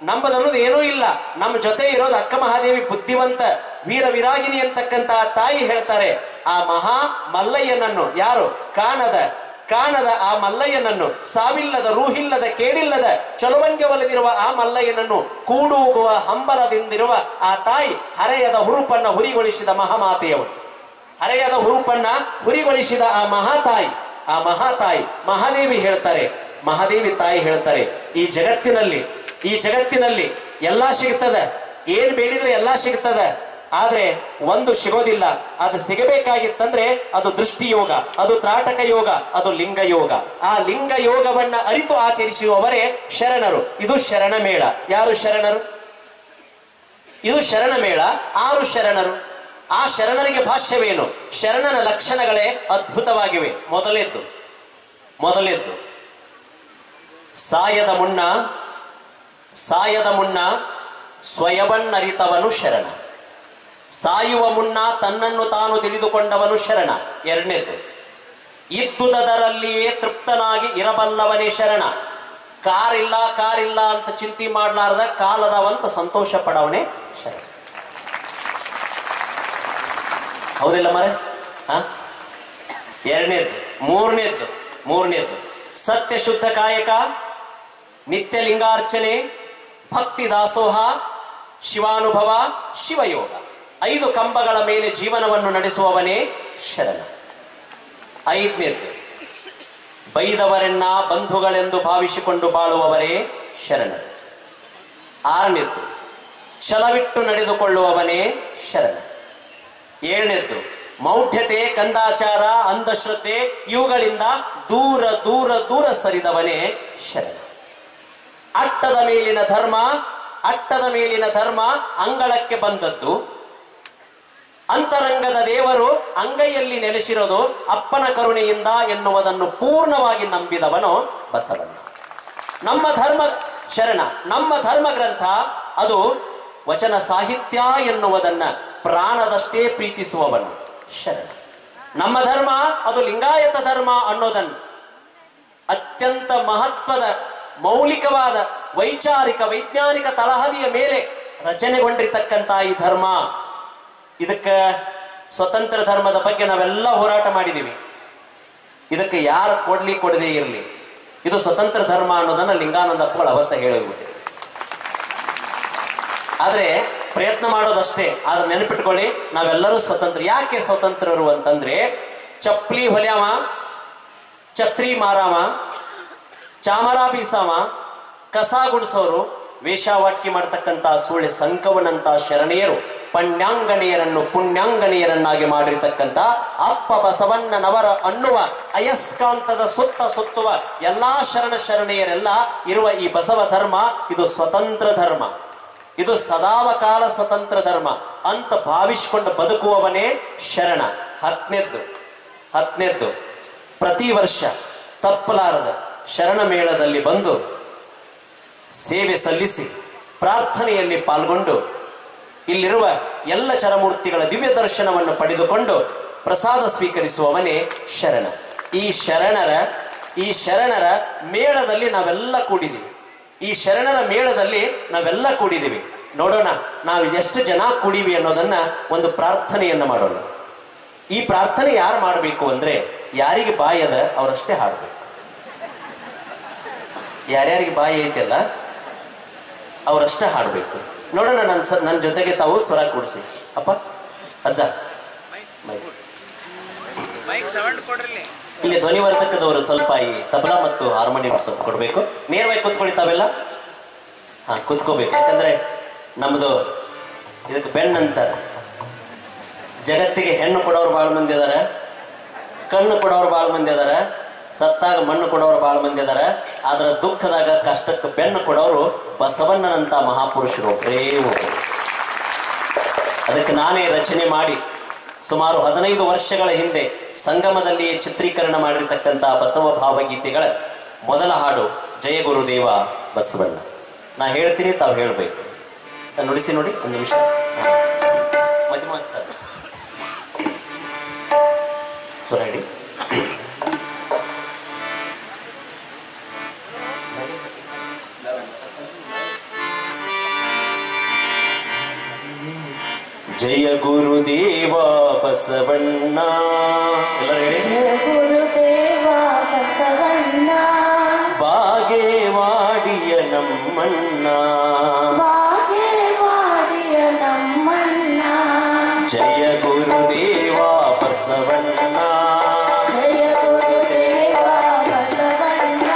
ನಂಬದನ್ನೋದು ಏನೂ ಇಲ್ಲ. ನಮ್ಮ ಜೊತೆ ಇರೋದು ಅಕ್ಕ ಮಹಾದೇವಿ ಬುದ್ಧಿವಂತ ವೀರ ವಿರಾಗಿನಿ ಅಂತಕ್ಕಂತ ತಾಯಿ ಹೇಳ್ತಾರೆ. ಆ ಮಹಾ ಮಲ್ಲಯ್ಯನನ್ನು, ಯಾರು ಕಾಣದ ಆ ಮಲ್ಲಯ್ಯನನ್ನು, ಸಾವಿಲ್ಲದ ರೂಹಿಲ್ಲದ ಕೇಡಿಲ್ಲದ ಚಲುವಂಗೆ ಒಲಿದಿರುವ ಆ ಮಲ್ಲಯ್ಯನನ್ನು ಕೂಡುಗುವ ಹಂಬಲದಿಂದಿರುವ ಆ ತಾಯಿ ಹರೆಯದ ಹುರುಪನ್ನ ಹುರಿಗೊಳಿಸಿದ ಮಹಾಮಾತೆಯವರು. ಹರೆಯದ ಹುರುಪನ್ನ ಹುರಿಗೊಳಿಸಿದ ಆ ಮಹಾತಾಯಿ ಮಹಾದೇವಿ ಹೇಳ್ತಾರೆ, ಮಹಾದೇವಿ ತಾಯಿ ಹೇಳ್ತಾರೆ, ಈ ಜಗತ್ತಿನಲ್ಲಿ ಎಲ್ಲಾ ಸಿಗ್ತದ, ಏನ್ ಬೇಡಿದ್ರೆ ಎಲ್ಲಾ ಸಿಗ್ತದ. ಆದ್ರೆ ಒಂದು ಸಿಗೋದಿಲ್ಲ. ಅದು ಸಿಗಬೇಕಾಗಿತ್ತಂದ್ರೆ ಅದು ದೃಷ್ಟಿ ಯೋಗ, ಅದು ತ್ರಾಟಕ ಯೋಗ, ಅದು ಲಿಂಗ ಯೋಗ. ಆ ಲಿಂಗ ಯೋಗವನ್ನ ಅರಿತು ಆಚರಿಸುವವರೇ ಶರಣರು. ಇದು ಶರಣ ಮೇಳ. ಯಾರು ಶರಣರು? ಇದು ಶರಣ ಮೇಳ. 6 ಶರಣರು. ಆ ಶರಣರಿಗೆ ಭಾಷ್ಯವೇನು? ಶರಣನ ಲಕ್ಷಣಗಳೇ ಅದ್ಭುತವಾಗಿವೆ. ಮೊದಲೇದ್ದು ಸಾಯದ ಮುನ್ನ ಸ್ವಯವನ್ನರಿತವನು ಶರಣ. ಸಾಯುವ ಮುನ್ನ ತನ್ನನ್ನು ತಾನು ತಿಳಿದುಕೊಂಡವನು ಶರಣ. 2ನೇದ್ದು ಇದ್ದುದರಲ್ಲಿಯೇ ತೃಪ್ತನಾಗಿ ಇರಬಲ್ಲವನೇ ಶರಣ. ಕಾರಿಲ್ಲ ಅಂತ ಚಿಂತೆ ಮಾಡಲಾರ್ದ ಕಾಲದವಂತ ಸಂತೋಷ ಪಡವನೇ ಶರಣ. ಹೌದಿಲ್ಲ ಮರೆ? 2ನೇದ್ದು. ಮೂರನೇದ್ದು ಸತ್ಯ ಶುದ್ಧ ಕಾಯಕ, ನಿತ್ಯ ಲಿಂಗಾರ್ಚನೆ, ಭಕ್ತಿ ದಾಸೋಹ, ಶಿವಾನುಭವ, ಶಿವಯೋಗ. 5 ಕಂಬಗಳ ಮೇಲೆ ಜೀವನವನ್ನು ನಡೆಸುವವನೇ ಶರಣ. 5ನೇದ್ದು ಬೈದವರನ್ನ ಬಂಧುಗಳೆಂದು ಭಾವಿಸಿಕೊಂಡು ಬಾಳುವವರೇ ಶರಣರು. 6ನೇದ್ದು ಛಲವಿಟ್ಟು ನಡೆದುಕೊಳ್ಳುವವನೇ ಶರಣ. 7ನೇದ್ದು ಮೌಢ್ಯತೆ, ಕಂದಾಚಾರ, ಅಂಧಶ್ರದ್ಧೆ ಇವುಗಳಿಂದ ದೂರ ಸರಿದವನೇ ಶರಣ. ಅಟ್ಟದ ಮೇಲಿನ ಧರ್ಮ ಅಂಗಳಕ್ಕೆ ಬಂದದ್ದು. ಅಂತರಂಗದ ದೇವರು ಅಂಗೈಯಲ್ಲಿ ನೆಲೆಸಿರೋದು ಅಪ್ಪನ ಕರುಣೆಯಿಂದ ಎನ್ನುವುದನ್ನು ಪೂರ್ಣವಾಗಿ ನಂಬಿದವನು ಬಸವಣ್ಣ. ನಮ್ಮ ಧರ್ಮ ಶರಣ. ನಮ್ಮ ಧರ್ಮ ಗ್ರಂಥ ಅದು ವಚನ ಸಾಹಿತ್ಯ ಎನ್ನುವುದನ್ನ ಪ್ರಾಣದಷ್ಟೇ ಪ್ರೀತಿಸುವವನು ಶರಣ. ನಮ್ಮ ಧರ್ಮ ಅದು ಲಿಂಗಾಯತ ಧರ್ಮ ಅನ್ನೋದನ್ನು ಅತ್ಯಂತ ಮಹತ್ವದ ಮೌಲಿಕವಾದ ವೈಜ್ಞಾನಿಕ ತಳಹದಿಯ ಮೇಲೆ ರಚನೆಗೊಂಡಿರ್ತಕ್ಕಂಥ ಈ ಧರ್ಮ. ಇದಕ್ಕೆ ಸ್ವತಂತ್ರ ಧರ್ಮದ ಬಗ್ಗೆ ನಾವೆಲ್ಲ ಹೋರಾಟ ಮಾಡಿದೀವಿ. ಇದಕ್ಕೆ ಯಾರು ಕೊಡದೇ ಇರಲಿ, ಇದು ಸ್ವತಂತ್ರ ಧರ್ಮ ಅನ್ನೋದನ್ನ ಲಿಂಗಾನಂದಪ್ಪಗಳು ಅವತ್ತ ಹೇಳೋಗ್ಬಿಟ್ಟಿದೆ. ಆದ್ರೆ ಪ್ರಯತ್ನ ಮಾಡೋದಷ್ಟೇ. ಆದ್ರೆ ನೆನಪಿಟ್ಕೊಳ್ಳಿ, ನಾವೆಲ್ಲರೂ ಸ್ವತಂತ್ರ. ಯಾಕೆ ಸ್ವತಂತ್ರರು ಅಂತಂದ್ರೆ, ಚಪ್ಲಿ ಹೊಲ್ಯಾವ, ಛತ್ರಿ ಮಾರಾವ, ಚಾಮರ ಬೀಸಾವ, ಕಸ ಗುಡಿಸೋರು, ವೇಷವಾಟ್ಕಿ ಮಾಡ್ತಕ್ಕಂಥ ಸುಳ್ಳೆ ಸಂಕವನಂತ ಶರಣೆಯರು ಪಣ್ಯಾಂಗಣೆಯರನ್ನು ಪುಣ್ಯಾಂಗಣೆಯರನ್ನಾಗಿ ಮಾಡಿರ್ತಕ್ಕಂಥ ಅಪ್ಪ ಬಸವಣ್ಣನವರ ಅನ್ನುವ ಅಯಸ್ಕಾಂತದ ಸುತ್ತುವ ಎಲ್ಲಾ ಶರಣೆಯರೆಲ್ಲ ಇರುವ ಈ ಬಸವ ಧರ್ಮ ಇದು ಸ್ವತಂತ್ರ ಧರ್ಮ. ಇದು ಸದಾವಕಾಲ ಸ್ವತಂತ್ರ ಧರ್ಮ ಅಂತ ಭಾವಿಸಿಕೊಂಡು ಬದುಕುವವನೇ ಶರಣ. 10ನೇದ್ದು ಪ್ರತಿ ವರ್ಷ ತಪ್ಪಲಾರದ ಶರಣ ಮೇಳದಲ್ಲಿ ಬಂದು ಸೇವೆ ಸಲ್ಲಿಸಿ ಪ್ರಾರ್ಥನೆಯಲ್ಲಿ ಪಾಲ್ಗೊಂಡು ಇಲ್ಲಿರುವ ಎಲ್ಲ ಚರಮೂರ್ತಿಗಳ ದಿವ್ಯ ದರ್ಶನವನ್ನು ಪಡೆದುಕೊಂಡು ಪ್ರಸಾದ ಸ್ವೀಕರಿಸುವವನೇ ಶರಣ. ಈ ಶರಣರ ಮೇಳದಲ್ಲಿ ನಾವೆಲ್ಲ ಕೂಡಿದ್ದೀವಿ. ನೋಡೋಣ ನಾವು ಎಷ್ಟು ಜನ ಕೂಡಿವಿ ಅನ್ನೋದನ್ನ ಒಂದು ಪ್ರಾರ್ಥನೆಯನ್ನ ಮಾಡೋಣ. ಈ ಪ್ರಾರ್ಥನೆ ಯಾರು ಮಾಡಬೇಕು ಅಂದ್ರೆ, ಯಾರಿಗೆ ಬಾಯಿ ಅದ ಅವರಷ್ಟೇ ಹಾಡಬೇಕು. ಯಾರ್ಯಾರಿಗೆ ಬಾಯಿ ಐತೆಲ್ಲ ಅವರಷ್ಟೇ ಹಾಡಬೇಕು. ನೋಡೋಣ. ನನ್ನ ಜೊತೆಗೆ ತಾವು ಸ್ವರ ಕೂಡಿಸಿ. ಅಪ್ಪ, ಅಜ್ಜ, ಇಲ್ಲಿ ಧ್ವನಿವರ್ಧಕದವರು ಸ್ವಲ್ಪ ಈ ತಬಲಾ ಮತ್ತು ಹಾರ್ಮೋನಿಯಂ ಸ್ವಲ್ಪ ಕೊಡ್ಬೇಕು. ನೇರವಾಗಿ ಕೂತ್ಕೊಳ್ಳಿ ತಾವೆಲ್ಲ. ಹಾ, ಕೂತ್ಕೋಬೇಕು. ಯಾಕಂದ್ರೆ ನಮ್ದು ಇದಕ್ಕೆ ಬೆನ್ನಂತಾರೆ. ಜಗತ್ತಿಗೆ ಹೆಣ್ಣು ಕೊಡೋರು ಬಹಳ ಮಂದಿ ಅದಾರ, ಕಣ್ಣು ಕೊಡೋರು ಬಹಳ ಮಂದಿ ಅದಾರ, ಸತ್ತಾಗ ಮಣ್ಣು ಕೊಡೋರು ಬಹಳ ಮಂದಿ ಅದಾರ. ಆದ್ರ ದುಃಖದಾಗ ಕಷ್ಟಕ್ಕೆ ಬೆನ್ನು ಕೊಡೋರು ಬಸವಣ್ಣನಂತ ಮಹಾಪುರುಷರು ಒಬ್ಬರೇ ಒಬ್ಬರು. ಅದಕ್ಕೆ ನಾನೇ ರಚನೆ ಮಾಡಿ ಸುಮಾರು 15 ವರ್ಷಗಳ ಹಿಂದೆ ಸಂಗಮದಲ್ಲಿ ಚಿತ್ರೀಕರಣ ಮಾಡಿರ್ತಕ್ಕಂಥ ಬಸವ ಭಾವಗೀತೆಗಳ ಮೊದಲ ಹಾಡು ಜಯ ಗುರುದೇವ ಬಸವಣ್ಣ. ನಾ ಹೇಳ್ತೀನಿ, ತಾವು ಹೇಳ್ಬೇಕು. ನಾನು ನುಡಿಸಿ ನೋಡಿ ಒಂದು ನಿಮಿಷ. ಮಧ್ಯಮಾನ್ ಸರ್ ಸುರೇಡಿ. ಜಯ ಗುರುದೇವ ಬಸವಣ್ಣ. ಎಲ್ಲರೂ ಹೇಳಿ.
ಜಯ ಗುರುದೇವ ಬಸವಣ್ಣ.
ಬಾಗೇವಾಡಿಯ ನಮ್ಮಣ್ಣ,
ಬಾಗೇವಾಡಿಯ ನಮ್ಮಣ್ಣ.
ಜಯ ಗುರುದೇವ ಬಸವಣ್ಣ.
ಜಯ ಗುರುದೇವ ಬಸವಣ್ಣ.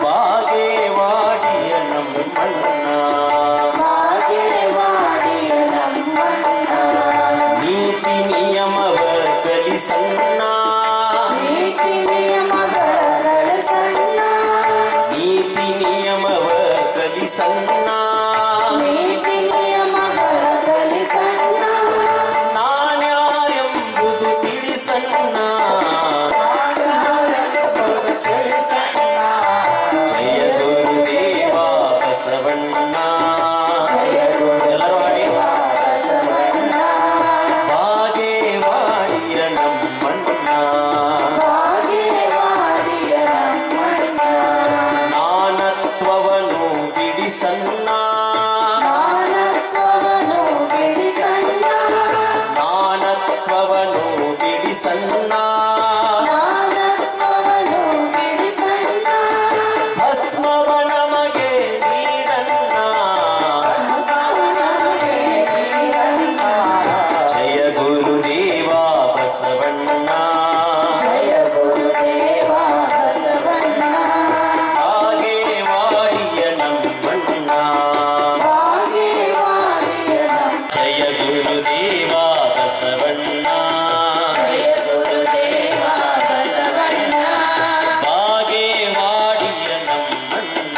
ಬಾಗೇವಾಡಿಯ ನಮ್ಮಣ್ಣ,
ಬಾಗೇವಾಡಿಯ ನಮ್ಮಣ್ಣ.
ನೀತಿ ನಿಯಮವ ಕಲಿಸಣ್ಣ,
ನೀತಿ ನಿಯಮಗಳ ಗಳಿಸಣ್ಣ.
ನೀತಿ ನಿಯಮವ ಕಲಿಸಣ್ಣ.
ನೀತಿ ನಿಯಮಗಳ ಗಳಿಸಣ್ಣ.
ನಾನ್ಯಾರೆಂಬುದು ತಿಳಿಸಣ್ಣ. ಜಯ ಗುರುದೇವ ಬಸವಣ್ಣ. ಎಲ್ಲರೂ ಹಾಡಿ. ಬಾಗೇವಾಡಿಯ ನಮ್ಮಣ್ಣ, ನಾನತ್ವವನ್ನು ಬಿಡಿಸಣ್ಣ. ನಾನತ್ವವನ್ನು ಬಿಡಿಸಣ್ಣ. ಭಸ್ಮವ ನಮಗೆ ನೀಡಣ್ಣ. ಜಯ ಗುರುದೇವ ಬಸವಣ್ಣ. ಬಾಗೇವಾಡಿಯ ನಮ್ಮಣ್ಣ. ಜಯ ಗುರುದೇವ ಬಸವಣ್ಣ. ಬಾಗೇವಾಡಿಯ ನಮ್ಮಣ್ಣ.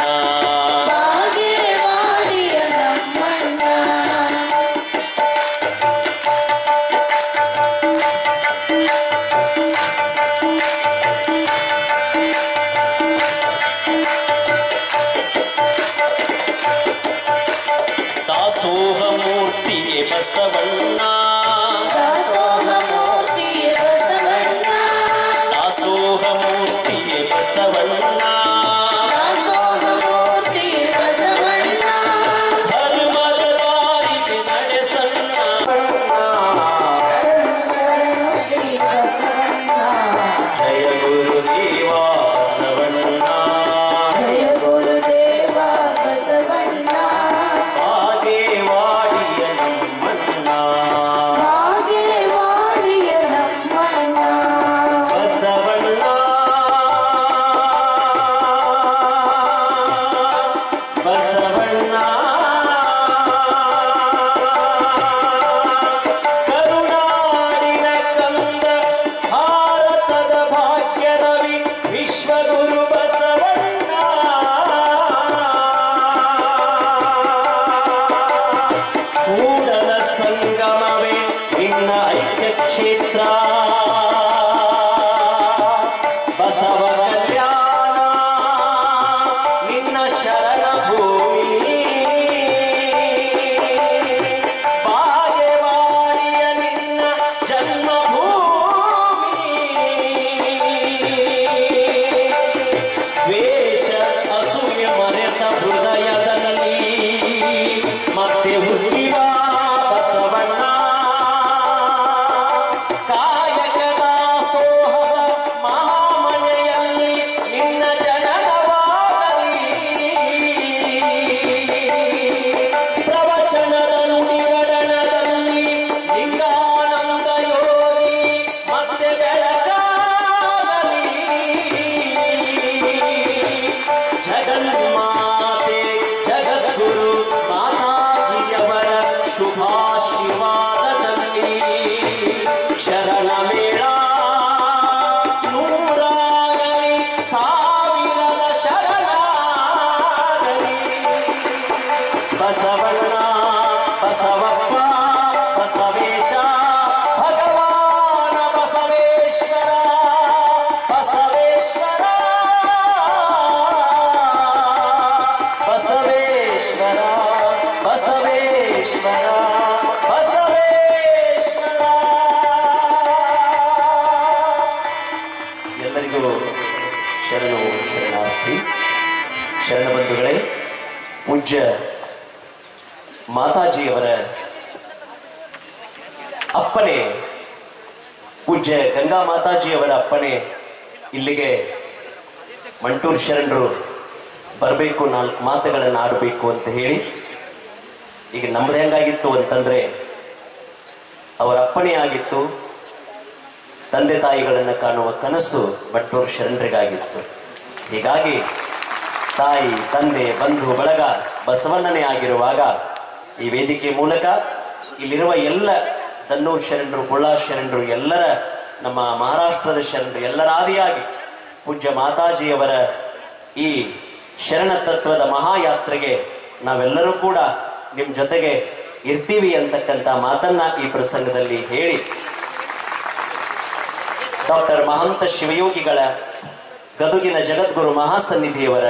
ದಾಸೋಹ ಮೂರ್ತಿಗೆ ಬಸವಣ್ಣ. ದಾಸೋಹ ಮೂರ್ತಿಗೆ ಬಸವಣ್ಣ. ಧರ್ಮದ ದಾರಿಗೆ ನಡೆಸಣ್ಣ. ಜಯ ಗುರುದೇವ ಬಸವಣ್ಣ. ಬಾಗೇವಾಡಿಯ ನಮ್ಮಣ್ಣ. ಬಸವಣ್ಣ. ಬಸವಣ್ಣ. ಕರುನಾಡಿನ ಕಂದ ಭಾರತದ ಭಾಗ್ಯರವಿ ವಿಶ್ವಗುರು ಬಸವಣ್ಣ. ಕೂಡಲ ಸಂಗಮವೇ ನಿನ್ನ ಐಕ್ಯ ಕ್ಷೇತ್ರ. ಬಸವ ಕಲ್ಯಾಣ ನಿನ್ನ ಶರಣ ಭೂಮಿ. ಬಾಗೇವಾಡಿಯ ನಿನ್ನ ಜನ್ಮಭೂಮಿ. ದ್ವೇಷ ಅಸೂಯೆ ಮರೆತ ಹೃದಯದಲ್ಲಿ ಮತ್ತೆ ಹುಟ್ಟಿದ ಬಸವಣ್ಣ. ಕಾಯಕ ಪೂಜ್ಯ ಮಾತಾಜಿಯವರ ಅಪ್ಪನೆ, ಪೂಜ್ಯ ಗಂಗಾ ಮಾತಾಜಿಯವರ ಅಪ್ಪನೆ ಇಲ್ಲಿಗೆ ಮಂಟೂರ್ ಶರಣರು ಬರಬೇಕು, 4 ಮಾತುಗಳನ್ನು ಆಡಬೇಕು ಅಂತ ಹೇಳಿ. ಈಗ ನಮ್ದು ಹೆಂಗಾಗಿತ್ತು ಅಂತಂದ್ರೆ ಅವರ ಅಪ್ಪಣೆ ಆಗಿತ್ತು, ತಂದೆ ತಾಯಿಗಳನ್ನು ಕಾಣುವ ಕನಸು ಮಂಟೂರ್ ಶರಣರಿಗಾಗಿತ್ತು. ಹೀಗಾಗಿ ತಾಯಿ ತಂದೆ ಬಂಧು ಬಳಗ ಬಸವಣ್ಣನೇ ಆಗಿರುವಾಗ ಈ ವೇದಿಕೆ ಮೂಲಕ ಇಲ್ಲಿರುವ ಎಲ್ಲ ದನ್ನೂರು ಶರಣರು, ಬುಳ್ಳಾ ಶರಣರು, ಎಲ್ಲರ ನಮ್ಮ ಮಹಾರಾಷ್ಟ್ರದ ಶರಣರು ಎಲ್ಲರ ಆದಿಯಾಗಿ ಪೂಜ್ಯ ಮಾತಾಜಿಯವರ ಈ ಶರಣ ತತ್ವದ ಮಹಾಯಾತ್ರೆಗೆ ನಾವೆಲ್ಲರೂ ಕೂಡ ನಿಮ್ಮ ಜೊತೆಗೆ ಇರ್ತೀವಿ ಅಂತಕ್ಕಂಥ ಮಾತನ್ನ ಈ ಪ್ರಸಂಗದಲ್ಲಿ ಹೇಳಿ, ಡಾಕ್ಟರ್ ಮಹಂತ ಶಿವಯೋಗಿಗಳ ಗದುಗಿನ ಜಗದ್ಗುರು ಮಹಾಸನ್ನಿಧಿಯವರ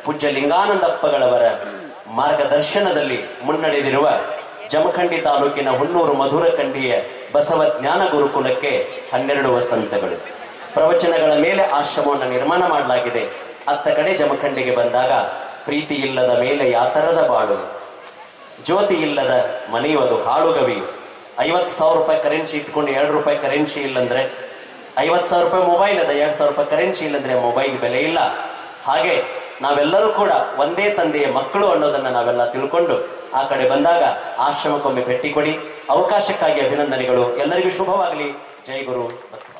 ಪೂಜ್ಯ ಲಿಂಗಾನಂದಪ್ಪಗಳವರ ಮಾರ್ಗದರ್ಶನದಲ್ಲಿ ಮುನ್ನಡೆದಿರುವ ಜಮಖಂಡಿ ತಾಲೂಕಿನ ಹುನ್ನೂರು ಮಧುರಖಂಡಿಯ ಬಸವ ಜ್ಞಾನ ಗುರುಕುಲಕ್ಕೆ 12 ವಸಂತಗಳು. ಪ್ರವಚನಗಳ ಮೇಲೆ ಆಶ್ರಮವನ್ನು ನಿರ್ಮಾಣ ಮಾಡಲಾಗಿದೆ. ಅತ್ತ ಕಡೆ ಜಮಖಂಡಿಗೆ ಬಂದಾಗ ಪ್ರೀತಿ ಇಲ್ಲದ ಮೇಲೆ ಯಾತರದ ಬಾಳು, ಜ್ಯೋತಿ ಇಲ್ಲದ ಮನೆಯುವುದು ಹಾಳುಗವಿ. 50,000 ರೂಪಾಯಿ ಕರೆನ್ಸಿ ಇಟ್ಕೊಂಡು 2 ರೂಪಾಯಿ ಕರೆನ್ಸಿ ಇಲ್ಲಂದ್ರೆ, 50,000 ರೂಪಾಯಿ ಮೊಬೈಲ್ ಅದ, 2,000 ರೂಪಾಯಿ ಕರೆನ್ಸಿ ಇಲ್ಲಂದ್ರೆ ಮೊಬೈಲ್ ಬೆಲೆ ಇಲ್ಲ. ಹಾಗೆ ನಾವೆಲ್ಲರೂ ಕೂಡ ಒಂದೇ ತಂದೆಯ ಮಕ್ಕಳು ಅನ್ನೋದನ್ನ ನಾವೆಲ್ಲ ತಿಳ್ಕೊಂಡು ಆ ಕಡೆ ಬಂದಾಗ ಆಶ್ರಮಕ್ಕೊಮ್ಮೆ ಭೇಟಿ ಕೊಡಿ. ಅವಕಾಶಕ್ಕಾಗಿ ಅಭಿನಂದನೆಗಳು. ಎಲ್ಲರಿಗೂ ಶುಭವಾಗಲಿ. ಜೈ ಗುರು ಬಸವ.